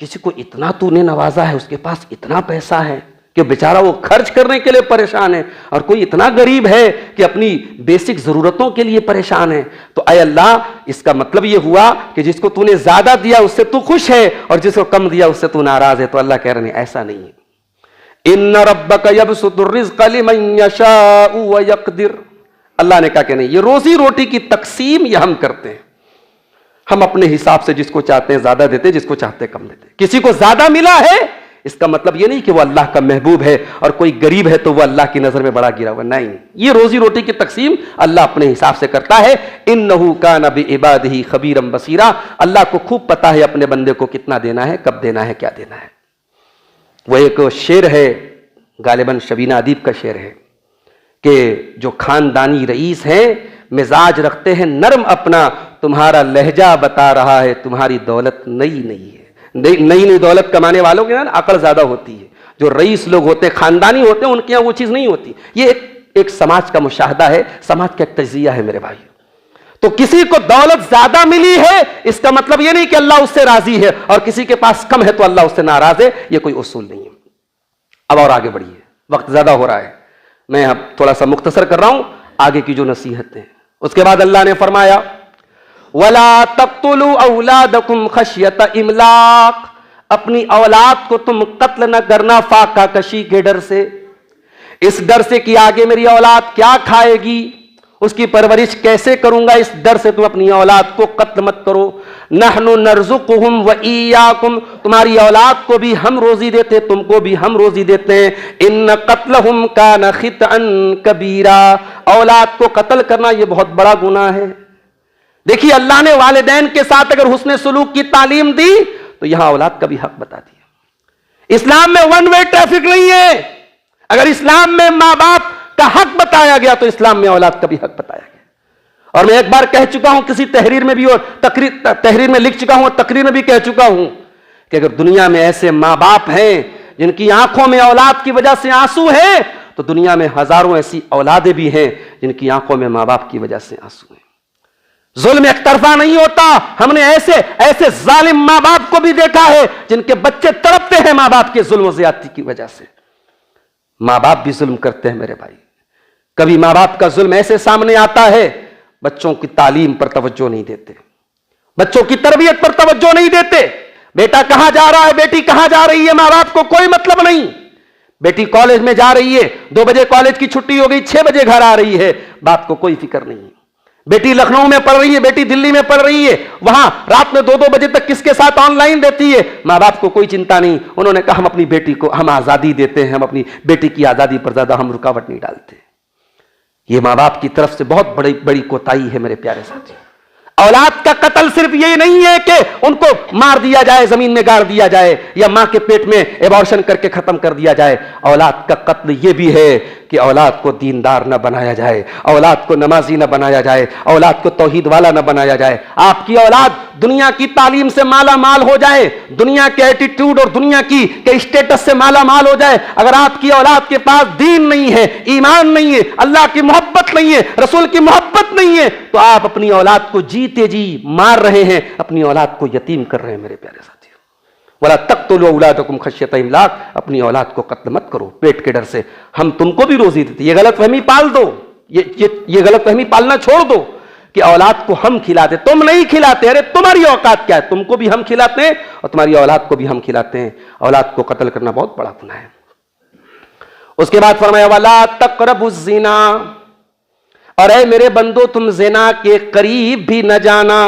किसी को इतना तूने नवाजा है, उसके पास इतना पैसा है कि बेचारा वो खर्च करने के लिए परेशान है, और कोई इतना गरीब है कि अपनी बेसिक जरूरतों के लिए परेशान है। तो ऐ अल्लाह, इसका मतलब ये हुआ कि जिसको तूने ज्यादा दिया उससे तू खुश है, और जिसको कम दिया उससे तू नाराज है। तो अल्लाह कह रहे हैं ऐसा नहीं है। इन्ना रब्बका यबसुतुर रिज़्क़ लिमन यशाउ व यक़दिर। अल्लाह ने कहा कि नहीं, ये रोजी रोटी की तकसीम ये हम करते हैं, हम अपने हिसाब से जिसको चाहते हैं ज्यादा देते, जिसको चाहते हैं कम देते। किसी को ज्यादा मिला है इसका मतलब यह नहीं कि वो अल्लाह का महबूब है, और कोई गरीब है तो वो अल्लाह की नजर में बड़ा गिरा हुआ, नहीं। ये रोजी रोटी की तकसीम अल्लाह अपने हिसाब से करता है। इन्नहु कान बिइबादिही खबीरम बसीरा। अल्लाह को खूब पता है अपने बंदे को कितना देना है, कब देना है, क्या देना है। वह एक शेर है, गालिबन शबीना अदीब का शेर है कि जो खानदानी रईस है, मिजाज रखते हैं नरम अपना, तुम्हारा लहजा बता रहा है तुम्हारी दौलत नई नहीं है। नई नई दौलत कमाने वालों के ना अकल ज्यादा होती है। जो रईस लोग होते हैं, खानदानी होते हैं, उनके यहाँ वो चीज नहीं होती। ये एक समाज का मुशाहदा है, समाज का एक तजिया है मेरे भाई। तो किसी को दौलत ज्यादा मिली है इसका मतलब ये नहीं कि अल्लाह उससे राजी है, और किसी के पास कम है तो अल्लाह उससे नाराज है, ये कोई उसूल नहीं है। अब और आगे बढ़िए, वक्त ज्यादा हो रहा है, मैं अब थोड़ा सा मुख्तसर कर रहा हूं आगे की जो नसीहतें। उसके बाद अल्लाह ने फरमाया, वला तक़्तुलू औलादकुम खश्यत इमलाक। अपनी औलाद को तुम कत्ल न करना फाका कशी के डर से, इस डर से कि आगे मेरी औलाद क्या खाएगी, उसकी परवरिश कैसे करूंगा, इस डर से तुम अपनी औलाद को कत्ल मत करो। नहनु नरजुकुहुम व इयाकुम, तुम्हारी औलाद को भी हम रोजी देते, तुमको भी हम रोजी देते हैं। इन कत्लहुम कान खितअन कबीरा, औलाद को कत्ल करना यह बहुत बड़ा गुनाह है। देखिए अल्लाह ने वालिदैन के साथ अगर हुस्न सुलूक की तालीम दी तो यहां औलाद का भी हक बता दिया। इस्लाम में वन वे ट्रैफिक नहीं है। अगर इस्लाम में मां बाप का हक बताया गया तो इस्लाम में औलाद का भी हक बताया गया। और मैं एक बार कह चुका हूं किसी तहरीर में भी, और तहरीर में लिख चुका हूं और तकरीर में भी कह चुका हूं कि अगर दुनिया में ऐसे मां बाप हैं जिनकी आंखों में औलाद की वजह से आंसू है, तो दुनिया में हजारों ऐसी औलादें भी हैं जिनकी आंखों में मां बाप की वजह से आंसू हैं। जुल्म एक तरफा नहीं होता। हमने ऐसे ऐसे जालिम मां बाप को भी देखा है जिनके बच्चे तड़पते हैं मां बाप के जुल्म और ज्यादती की वजह से। मां बाप भी जुल्म करते हैं मेरे भाई। कभी मां बाप का जुल्म ऐसे सामने आता है, बच्चों की तालीम पर तवज्जो नहीं देते, बच्चों की तरबियत पर तवज्जो नहीं देते। बेटा कहां जा रहा है, बेटी कहां जा रही है, मां बाप को कोई मतलब नहीं। बेटी कॉलेज में जा रही है, 2 बजे कॉलेज की छुट्टी हो गई, 6 बजे घर आ रही है, बाप को कोई फिक्र नहीं है। बेटी लखनऊ में पढ़ रही है, बेटी दिल्ली में पढ़ रही है, वहां रात में 2-2 बजे तक किसके साथ ऑनलाइन रहती है, मां बाप को कोई चिंता नहीं। उन्होंने कहा हम अपनी बेटी को हम आजादी देते हैं, हम अपनी बेटी की आजादी पर ज्यादा हम रुकावट नहीं डालते। ये मां बाप की तरफ से बहुत बड़ी बड़ी कोताही है मेरे प्यारे साथी। औलाद का कत्ल सिर्फ ये नहीं है कि उनको मार दिया जाए, जमीन में गाड़ दिया जाए, या मां के पेट में एबॉर्शन करके खत्म कर दिया जाए। औलाद का कत्ल ये भी है कि औलाद को दीनदार न बनाया जाए, औलाद को नमाजी न बनाया जाए, औलाद को तौहीद वाला न बनाया जाए। आपकी औलाद दुनिया की तालीम से माला माल हो जाए, दुनिया के एटीट्यूड और दुनिया के स्टेटस से माला माल हो जाए, अगर आपकी औलाद के पास दीन नहीं है, ईमान नहीं है, अल्लाह की मोहब्बत नहीं है, रसूल की मोहब्बत नहीं है, तो आप अपनी औलाद को जीते जी मार रहे हैं, अपनी औलाद को यतीम कर रहे हैं मेरे प्यारे साथियों। वला तक़्तुलू औलादकुम खश्यत इमलाक, अपनी औलाद को कत्ल मत करो पेट के डर से। हम तुमको भी रोजी देते, ये गलतफहमी पाल दो, ये गलतफहमी पालना छोड़ दो कि औलाद को हम खिलाते, तुम नहीं खिलाते। अरे तुम्हारी औकात क्या है, तुमको भी हम खिलाते हैं और तुम्हारी औलाद को भी हम खिलाते हैं। औलाद को कत्ल करना बहुत बड़ा गुनाह है। उसके बाद फरमाया वला तक़रबुज़ ज़िना, और ऐ मेरे बंदो तुम ज़िना के करीब भी न जाना।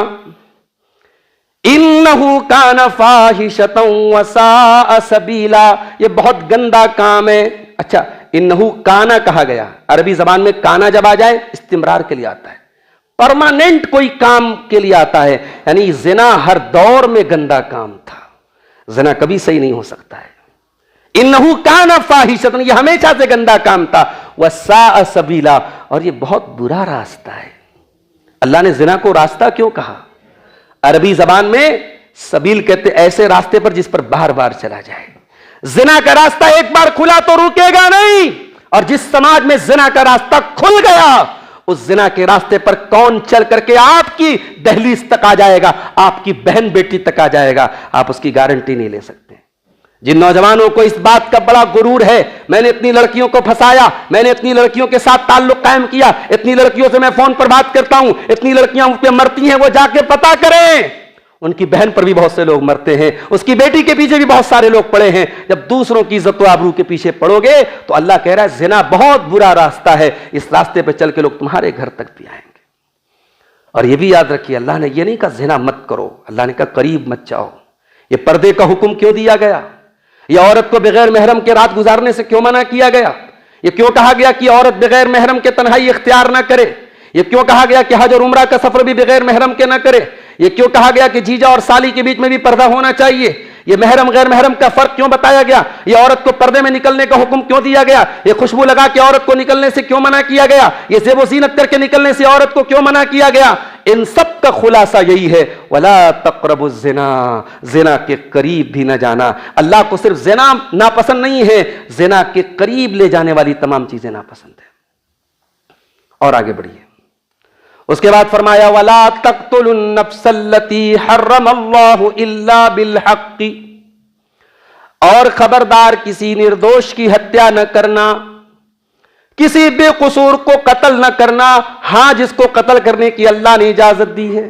इन्नहु कान फाहिशतन व साअ सबीला, ये बहुत गंदा काम है। अच्छा, इन्नहु काना कहा गया, अरबी जबान में काना जब आ जाए इस्तिमरार के लिए आता है, परमानेंट कोई काम के लिए आता है। यानी ज़िना हर दौर में गंदा काम था, ज़िना कभी सही नहीं हो सकता है। इन्नहु काना फाहिशतन, ये हमेशा से गंदा काम था। व साअ सबीला, और ये बहुत बुरा रास्ता है। अल्लाह ने ज़िना को रास्ता क्यों कहा? अरबी जबान में सबील कहते ऐसे रास्ते पर जिस पर बार बार चला जाए। ज़िना का रास्ता एक बार खुला तो रुकेगा नहीं, और जिस समाज में ज़िना का रास्ता खुल गया, उस ज़िना के रास्ते पर कौन चल करके आपकी दहलीज तक आ जाएगा, आपकी बहन बेटी तक आ जाएगा, आप उसकी गारंटी नहीं ले सकते। जिन नौजवानों को इस बात का बड़ा गुरूर है, मैंने इतनी लड़कियों को फंसाया, मैंने इतनी लड़कियों के साथ ताल्लुक कायम किया, इतनी लड़कियों से मैं फोन पर बात करता हूं, इतनी लड़कियां उन पे मरती हैं, वो जाके पता करें। उनकी बहन पर भी बहुत से लोग मरते हैं, उसकी बेटी के पीछे भी बहुत सारे लोग पड़े हैं। जब दूसरों की इज्जत व आबरू के पीछे पड़ोगे तो अल्लाह कह रहा है ज़िना बहुत बुरा रास्ता है, इस रास्ते पर चल के लोग तुम्हारे घर तक भी आएंगे। और यह भी याद रखिए, अल्लाह ने यह नहीं कहा ज़िना मत करो, अल्लाह ने कहा करीब मत जाओ। ये पर्दे का हुक्म क्यों दिया गया? यह औरत को बगैर महरम के रात गुजारने से क्यों मना किया गया? यह क्यों कहा गया कि औरत बगैर महरम के तन्हाई इख्तियार ना करे? यह क्यों कहा गया कि हज और उम्रा का सफर भी बगैर महरम के ना करे? यह क्यों कहा गया कि जीजा और साली के बीच में भी पर्दा होना चाहिए? यह महरम गैर महरम का फर्क क्यों बताया गया? यह औरत को पर्दे में निकलने का हुक्म क्यों दिया गया? यह खुशबू लगा के औरत को निकलने से क्यों मना किया गया? यह ज़ेब व ज़ीनत करके निकलने से औरत को क्यों मना किया गया? इन सब का खुलासा यही है, वला तक़रबुज़ ज़िना, ज़िना के करीब भी न जाना। अल्लाह को सिर्फ ज़िना नापसंद नहीं है, ज़िना के करीब ले जाने वाली तमाम चीजें नापसंद है। और आगे बढ़िए, उसके बाद फरमाया वला तक़्तुलुन नफ़्सल्लती हर्रमल्लाहु इल्ला बिल हक़्क़ि, और खबरदार किसी निर्दोष की हत्या न करना, किसी बेकसूर को कत्ल न करना। हां, जिसको कत्ल करने की अल्लाह ने इजाजत दी है।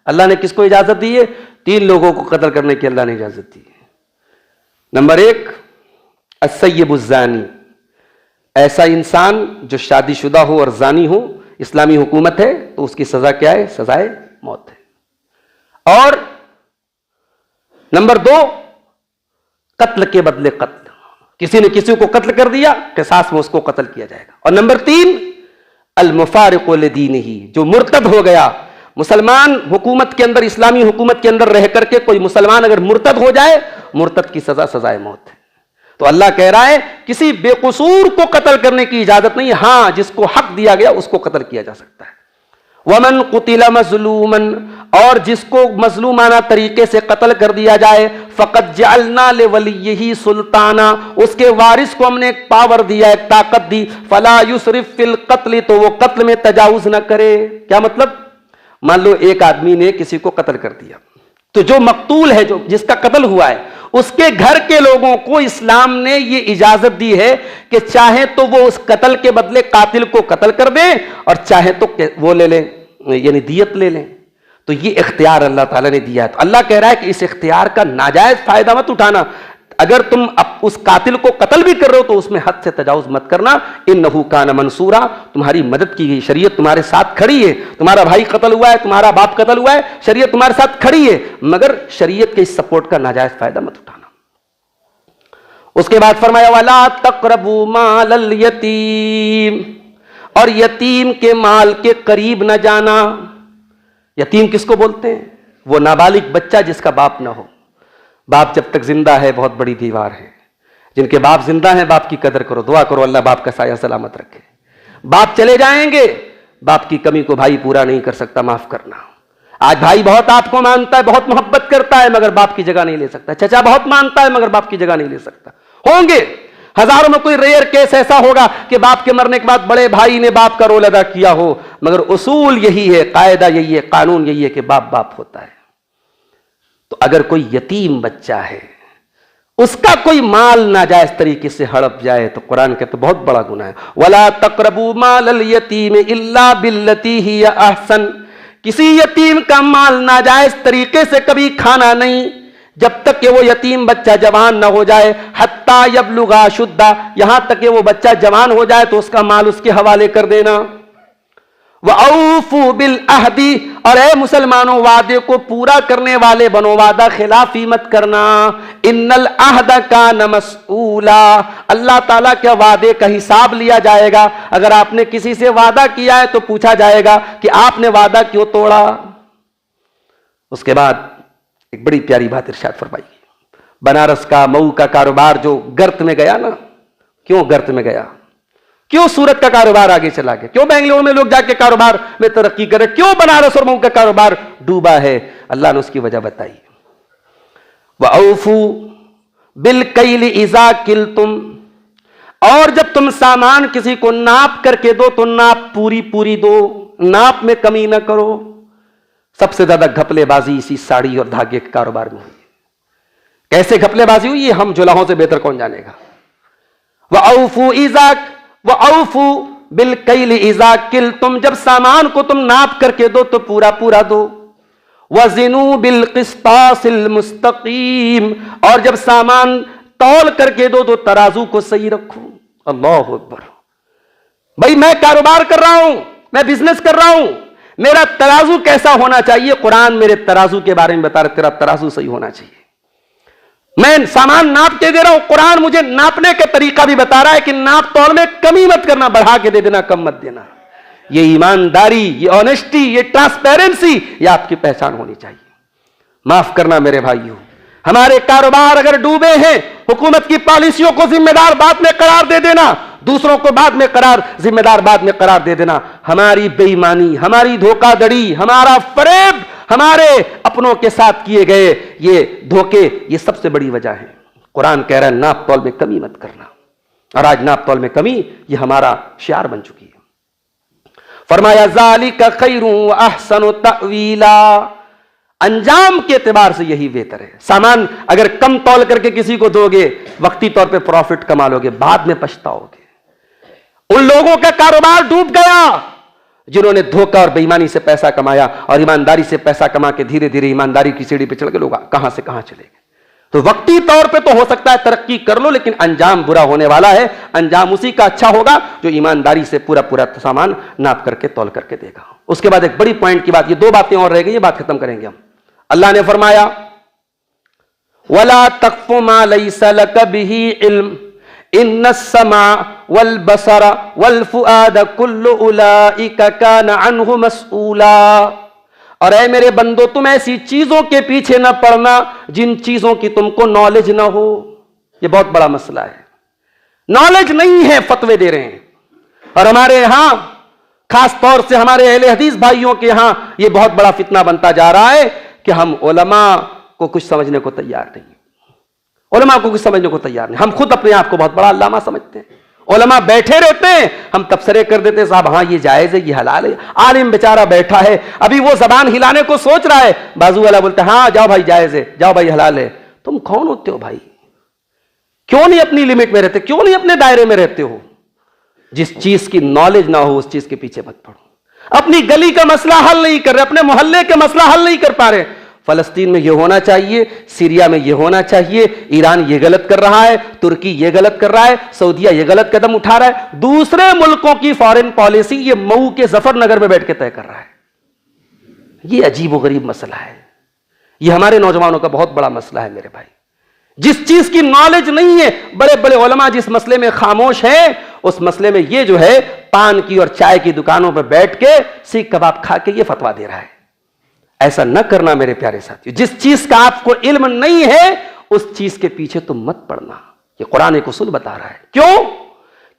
अल्लाह ने किसको इजाजत दी है? 3 लोगों को कत्ल करने की अल्लाह ने इजाजत दी है। नंबर 1, अस्सय्यिबुज़्ज़ानी, ऐसा इंसान जो शादीशुदा हो और जानी हो, इस्लामी हुकूमत है तो उसकी सजा क्या है? सजाए मौत है। और नंबर 2, कत्ल के बदले कत्ल, किसी ने किसी को कत्ल कर दिया, क़िसास में उसको कत्ल किया जाएगा। और नंबर 3, अल-मुफ़ारिक़ु लिदीनिही, जो मुर्तद हो गया, मुसलमान हुकूमत के अंदर, इस्लामी हुकूमत के अंदर रह करके कोई मुसलमान अगर मुर्तद हो जाए, मुर्तद की सजा सजाए मौत है। तो अल्लाह कह रहा है किसी बेकसूर को कत्ल करने की इजाजत नहीं, हां जिसको हक दिया गया उसको कत्ल किया जा सकता है। वमन कुतिला मज़लूमन, और जिसको मजलूमाना तरीके से कत्ल कर दिया जाए, फ़क़द जअलना लिवलिय्यिही सुल्ताना, उसके वारिस को हमने एक पावर दिया, एक ताकत दी, फला युसरिफ फिल कत्ल, तो वो कत्ल में तजावुज न करे। क्या मतलब? मान लो एक आदमी ने किसी को कत्ल कर दिया, तो जो मकतूल है, जो जिसका कत्ल हुआ है, उसके घर के लोगों को इस्लाम ने ये इजाजत दी है कि चाहे तो वो उस कत्ल के बदले कातिल को कत्ल कर दें और चाहे तो वो ले लें, यानी दियत ले लें। तो ये इख्तियार अल्लाह ताला ने दिया है। तो अल्लाह कह रहा है कि इस इख्तियार का नाजायज फायदा मत उठाना। अगर तुम अब उस कातिल को कत्ल भी कर रहे हो तो उसमें हद से तजावुज मत करना। इन्नहु कान मंसूरा, तुम्हारी मदद की गई, शरीयत तुम्हारे साथ खड़ी है। तुम्हारा भाई कत्ल हुआ है, तुम्हारा बाप कत्ल हुआ है, शरीयत तुम्हारे साथ खड़ी है, मगर शरीयत के इस सपोर्ट का नाजायज फायदा मत उठाना। उसके बाद फरमाया वाला तक़रबू मालल यतीम, और यतीम के माल के करीब न जाना। यतीम किसको बोलते हैं? वो नाबालिग बच्चा जिसका बाप ना हो। बाप जब तक जिंदा है बहुत बड़ी दीवार है। जिनके बाप जिंदा हैं बाप की कदर करो, दुआ करो अल्लाह बाप का साया सलामत रखे। बाप चले जाएंगे, बाप की कमी को भाई पूरा नहीं कर सकता, माफ करना। आज भाई बहुत आपको मानता है, बहुत मोहब्बत करता है, मगर बाप की जगह नहीं ले सकता। चचा बहुत मानता है मगर बाप की जगह नहीं ले सकता। होंगे हजारों में कोई रेयर केस ऐसा होगा कि बाप के मरने के बाद बड़े भाई ने बाप का रोल अदा किया हो, मगर उसूल यही है, कायदा यही है, कानून यही है कि बाप बाप होता है। तो अगर कोई यतीम बच्चा है, उसका कोई माल नाजायज तरीके से हड़प जाए तो कुरान कहता तो बहुत बड़ा गुनाह है। वला तक़रबू मालल यतीम इल्ला बिल्लती हिय अहसन, किसी यतीम का माल नाजायज तरीके से कभी खाना नहीं जब तक कि वो यतीम बच्चा जवान ना हो जाए। हत्ता यबलुगा शुद्धा, यहां तक कि वो बच्चा जवान हो जाए तो उसका माल उसके हवाले कर देना। वऔफू बिल अहदी, और ए मुसलमानों वादे को पूरा करने वाले बनो, वादा खिलाफी मत करना। इन्नल अहद कान मसऊला, अल्लाह ताला के वादे का हिसाब लिया जाएगा। अगर आपने किसी से वादा किया है तो पूछा जाएगा कि आपने वादा क्यों तोड़ा। उसके बाद एक बड़ी प्यारी बात इरशाद फरमाई, बनारस का मऊ का कारोबार जो गर्त में गया ना, क्यों गर्त में गया? क्यों सूरत का कारोबार आगे चला गया? क्यों बेंगलुरु में लोग जाके कारोबार में तरक्की करे? क्यों बनारस और मऊ का कारोबार डूबा है? अल्लाह ने उसकी वजह बताई। वऔफू बिल कैल इज़ा किल्तुम, और जब तुम सामान किसी को नाप करके दो तो नाप पूरी पूरी दो, नाप में कमी ना करो। सबसे ज्यादा घपलेबाजी इसी साड़ी और धागे के कारोबार में हुई। कैसे घपलेबाजी हुई हम जुलाहों से बेहतर कौन जानेगा। वऔफू इज़ा वऔफू बिल कैल इज़ा किल्तुम, जब सामान को तुम नाप करके दो तो पूरा पूरा दो। वज़िनू बिल क़िस्तासिल मुस्तक़ीम, और जब सामान तौल करके दो तो तराजू को सही रखो। अल्लाहु अकबर। भाई मैं कारोबार कर रहा हूं, मैं बिजनेस कर रहा हूं, मेरा तराजू कैसा होना चाहिए? कुरान मेरे तराजू के बारे में बता रहा, तेरा तराजू सही होना चाहिए। मैं सामान नाप के दे रहा हूं, कुरान मुझे नापने का तरीका भी बता रहा है कि नाप तौल में कमी मत करना, बढ़ा के दे देना, कम मत देना। ये ईमानदारी, ये ऑनेस्टी, ये ट्रांसपेरेंसी, ये आपकी पहचान होनी चाहिए। माफ करना मेरे भाइयों, हमारे कारोबार अगर डूबे हैं, हुकूमत की पॉलिसियों को जिम्मेदार बाद में करार दे देना, दूसरों को बाद में जिम्मेदार बाद में करार दे देना। हमारी बेईमानी, हमारी धोखाधड़ी, हमारा फरेब, हमारे अपनों के साथ किए गए ये धोखे, ये सबसे बड़ी वजह है। कुरान कह रहा है नाप तौल में कमी मत करना, और आज नाप तौल में कमी ये हमारा शियार बन चुकी है। फरमाया ज़ालिका खैरुन व अहसनु तअवीला, अंजाम के एतबार से यही बेहतर है। सामान अगर कम तौल करके किसी को दोगे, वक्ती तौर पे प्रॉफिट कमा लोगे, बाद में पछताओगे। उन लोगों का कारोबार डूब गया जिन्होंने धोखा और बेईमानी से पैसा कमाया, और ईमानदारी से पैसा कमा के धीरे धीरे ईमानदारी की सीढ़ी पे चढ़ के लोग कहां से कहां चले गए। तो वक्ती तौर पे तो हो सकता है तरक्की कर लो, लेकिन अंजाम बुरा होने वाला है। अंजाम उसी का अच्छा होगा जो ईमानदारी से पूरा पूरा सामान नाप करके तौल करके देगा। उसके बाद एक बड़ी पॉइंट की बात, ये दो बातें और रह गई, ये बात खत्म करेंगे हम। अल्लाह ने फरमाया वला तक़्फ़ु मा लैसा लक बिही इल्म इन्नस्समा वल बसरा वल फुआद कुल्लु उलाइका काना अन्हु मसऊला। और ऐ मेरे बंदो, तुम ऐसी चीजों के पीछे न पड़ना जिन चीजों की तुमको नॉलेज ना हो। यह बहुत बड़ा मसला है, नॉलेज नहीं है, फतवे दे रहे हैं। और हमारे यहां खास तौर से हमारे अहले हदीस भाइयों के यहां यह बहुत बड़ा फितना बनता जा रहा है कि हम उलमा को कुछ समझने को तैयार नहीं, उलमा को कुछ समझने को तैयार नहीं। हम खुद अपने आप को बहुत बड़ा अल्लामा समझते हैं। उलमा बैठे रहते हैं, हम तबसरे कर देते हैं, साहब हाँ ये जायज है, ये हलाल है। आलिम बेचारा बैठा है, अभी वो जबान हिलाने को सोच रहा है, बाजू वाला बोलता है हाँ जाओ भाई जायज है, जाओ भाई हलाल है। तुम कौन होते हो भाई? क्यों नहीं अपनी लिमिट में रहते, क्यों नहीं अपने दायरे में रहते हो? जिस चीज की नॉलेज ना हो उस चीज के पीछे मत पड़ो। अपनी गली का मसला हल नहीं कर रहे, अपने मोहल्ले का मसला हल नहीं कर पा रहे। फलस्तीन में यह होना चाहिए, सीरिया में यह होना चाहिए, ईरान यह गलत कर रहा है, तुर्की यह गलत कर रहा है, सऊदीया यह गलत कदम उठा रहा है। दूसरे मुल्कों की फॉरेन पॉलिसी ये मऊ के जफरनगर में बैठ के तय कर रहा है। यह अजीबोगरीब मसला है, यह हमारे नौजवानों का बहुत बड़ा मसला है मेरे भाई। जिस चीज की नॉलेज नहीं है, बड़े बड़े उलमा जिस मसले में खामोश हैं, उस मसले में ये जो है पान की और चाय की दुकानों पर बैठ के सीख कबाब खा के ये फतवा दे रहा है। ऐसा न करना मेरे प्यारे साथियों। जिस चीज का आपको इल्म नहीं है उस चीज के पीछे तुम मत पड़ना। ये कुरान एक उसूल बता रहा है। क्यों?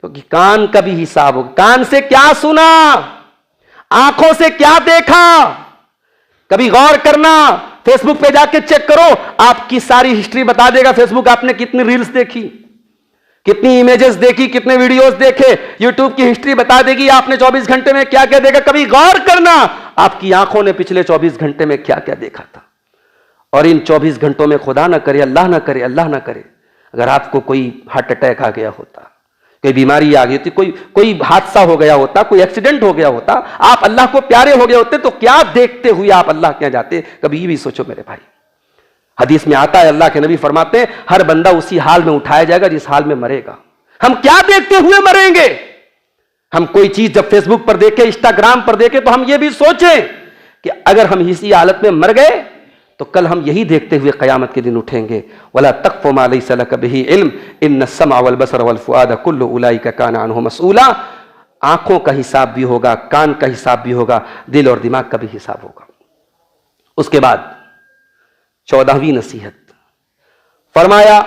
क्योंकि कान का भी हिसाब होगा। कान से क्या सुना, आंखों से क्या देखा, कभी गौर करना। फेसबुक पे जाके चेक करो, आपकी सारी हिस्ट्री बता देगा फेसबुक। आपने कितनी रील्स देखी, कितनी इमेजेस देखी, कितने वीडियोस देखे, यूट्यूब की हिस्ट्री बता देगी आपने 24 घंटे में क्या क्या देखा। कभी गौर करना आपकी आंखों ने पिछले 24 घंटे में क्या क्या देखा था। और इन 24 घंटों में खुदा ना करे, अल्लाह ना करे, अल्लाह ना करे, अगर आपको कोई हार्ट अटैक आ गया होता, कोई बीमारी आ गई होती, कोई हादसा हो गया होता, कोई एक्सीडेंट हो गया होता, आप अल्लाह को प्यारे हो गए होते, तो क्या देखते हुए आप अल्लाह के यहां जाते? कभी ये भी सोचो मेरे भाई। हदीस में आता है, अल्लाह के नबी फरमाते हैं हर बंदा उसी हाल में उठाया जाएगा जिस हाल में मरेगा। हम क्या देखते हुए मरेंगे? हम कोई चीज जब फेसबुक पर देखें, इंस्टाग्राम पर देखें, तो हम ये भी सोचें कि अगर हम इसी हालत में मर गए तो कल हम यही देखते हुए कयामत के दिन उठेंगे। वला तक़्फ़ु मा लैसा लक बिही इल्म इन्नस्समा वल बसर वल फुआद कुल्लु उलाइका काना अन्हु मसऊला। आंखों का हिसाब भी होगा, कान का हिसाब भी होगा, दिल और दिमाग का भी हिसाब होगा। उसके बाद 14वीं नसीहत फरमाया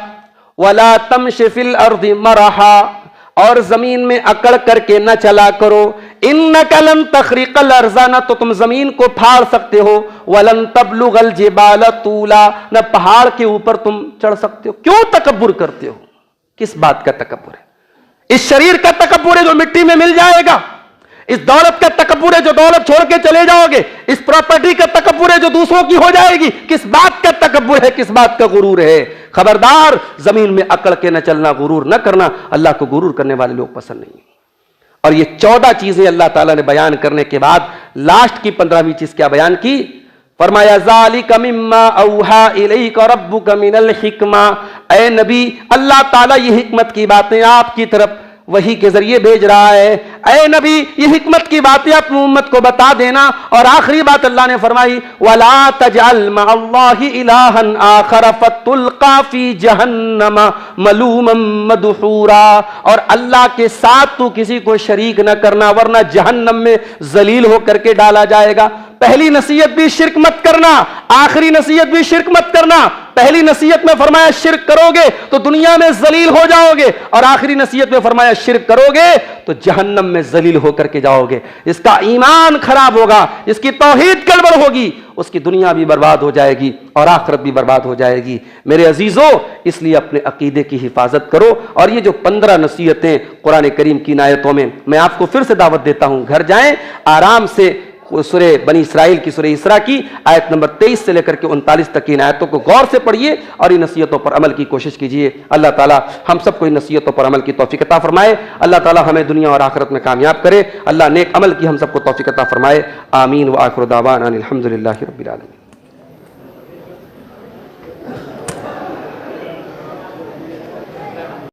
वला तमशि फिल अर्दि मरहा, और जमीन में अकड़ करके न चला करो। इन्नका लन तखरिकल अर्ज़ा, न तो तुम जमीन को फाड़ सकते हो, वलन तबलुगल जिबाल तूला, न पहाड़ के ऊपर तुम चढ़ सकते हो। क्यों तकब्बुर करते हो? किस बात का तकब्बुर है? इस शरीर का तकब्बुर है जो मिट्टी में मिल जाएगा, इस दौलत का तकब्बुर है जो दौलत छोड़ के चले जाओगे, इस प्रॉपर्टी का तकब्बुर है जो दूसरों की हो जाएगी। किस बात का तकब्बुर है, किस बात का गुरूर है? खबरदार, जमीन में अकड़ के न चलना, गुरूर न करना। अल्लाह को गुरूर करने वाले लोग पसंद नहीं। और ये 14 चीजें अल्लाह ताला ने बयान करने के बाद लास्ट की 15वीं चीज क्या बयान की? फरमाया ज़ालिका मिम्मा औहा इलैका रब्बुका मिनल हिक्मा। ऐ नबी, अल्लाह ताला ये हिकमत की बातें आपकी तरफ वही के जरिए भेज रहा है। ऐ नबी, ये हिकमत की बातें अपनी उम्मत को बता देना। और आखिरी बात अल्लाह ने फरमाई वला तजअल मअल्लाहि इलाहन आखर फतुल्का फी जहन्नम मलूमम मदहूरा। और अल्लाह के साथ तू किसी को शरीक न करना, वरना जहन्नम में जलील होकर के डाला जाएगा। पहली नसीहत भी शिर्क मत करना, आखिरी नसीहत भी शिर्क मत करना। पहली नसीहत में फरमाया शिर्क करोगे तो दुनिया में जलील हो जाओगे, और आखिरी नसीहत में फरमाया शिर्क करोगे तो जहन्नम में जलील होकर के जाओगे। इसका ईमान खराब होगा, इसकी तौहीद गड़बड़ होगी, उसकी दुनिया भी बर्बाद हो जाएगी और आखिरत भी बर्बाद हो जाएगी। मेरे अजीजों, इसलिए अपने अकीदे की हिफाजत करो। और ये जो 15 नसीहतें कुरान करीम की आयतों में, मैं आपको फिर से दावत देता हूं, घर जाएं आराम से सूरे बनी इसराइल की सूरे इसरा की आयत नंबर 23 से लेकर के 39 तक की इन आयतों को गौर से पढ़िए और इन नसीहतों पर अमल की कोशिश कीजिए। अल्लाह ताला हम सबको इन नसीहतों पर अमल की तौफीक अता फरमाए। अल्लाह ताला हमें दुनिया और आखिरत में कामयाब करे। अल्लाह नेक अमल की हम सबको तौफीक अता फरमाए। आमीन व आखिर दावाना अनिल हम्दुलिल्लाहि रब्बिल आलमीन।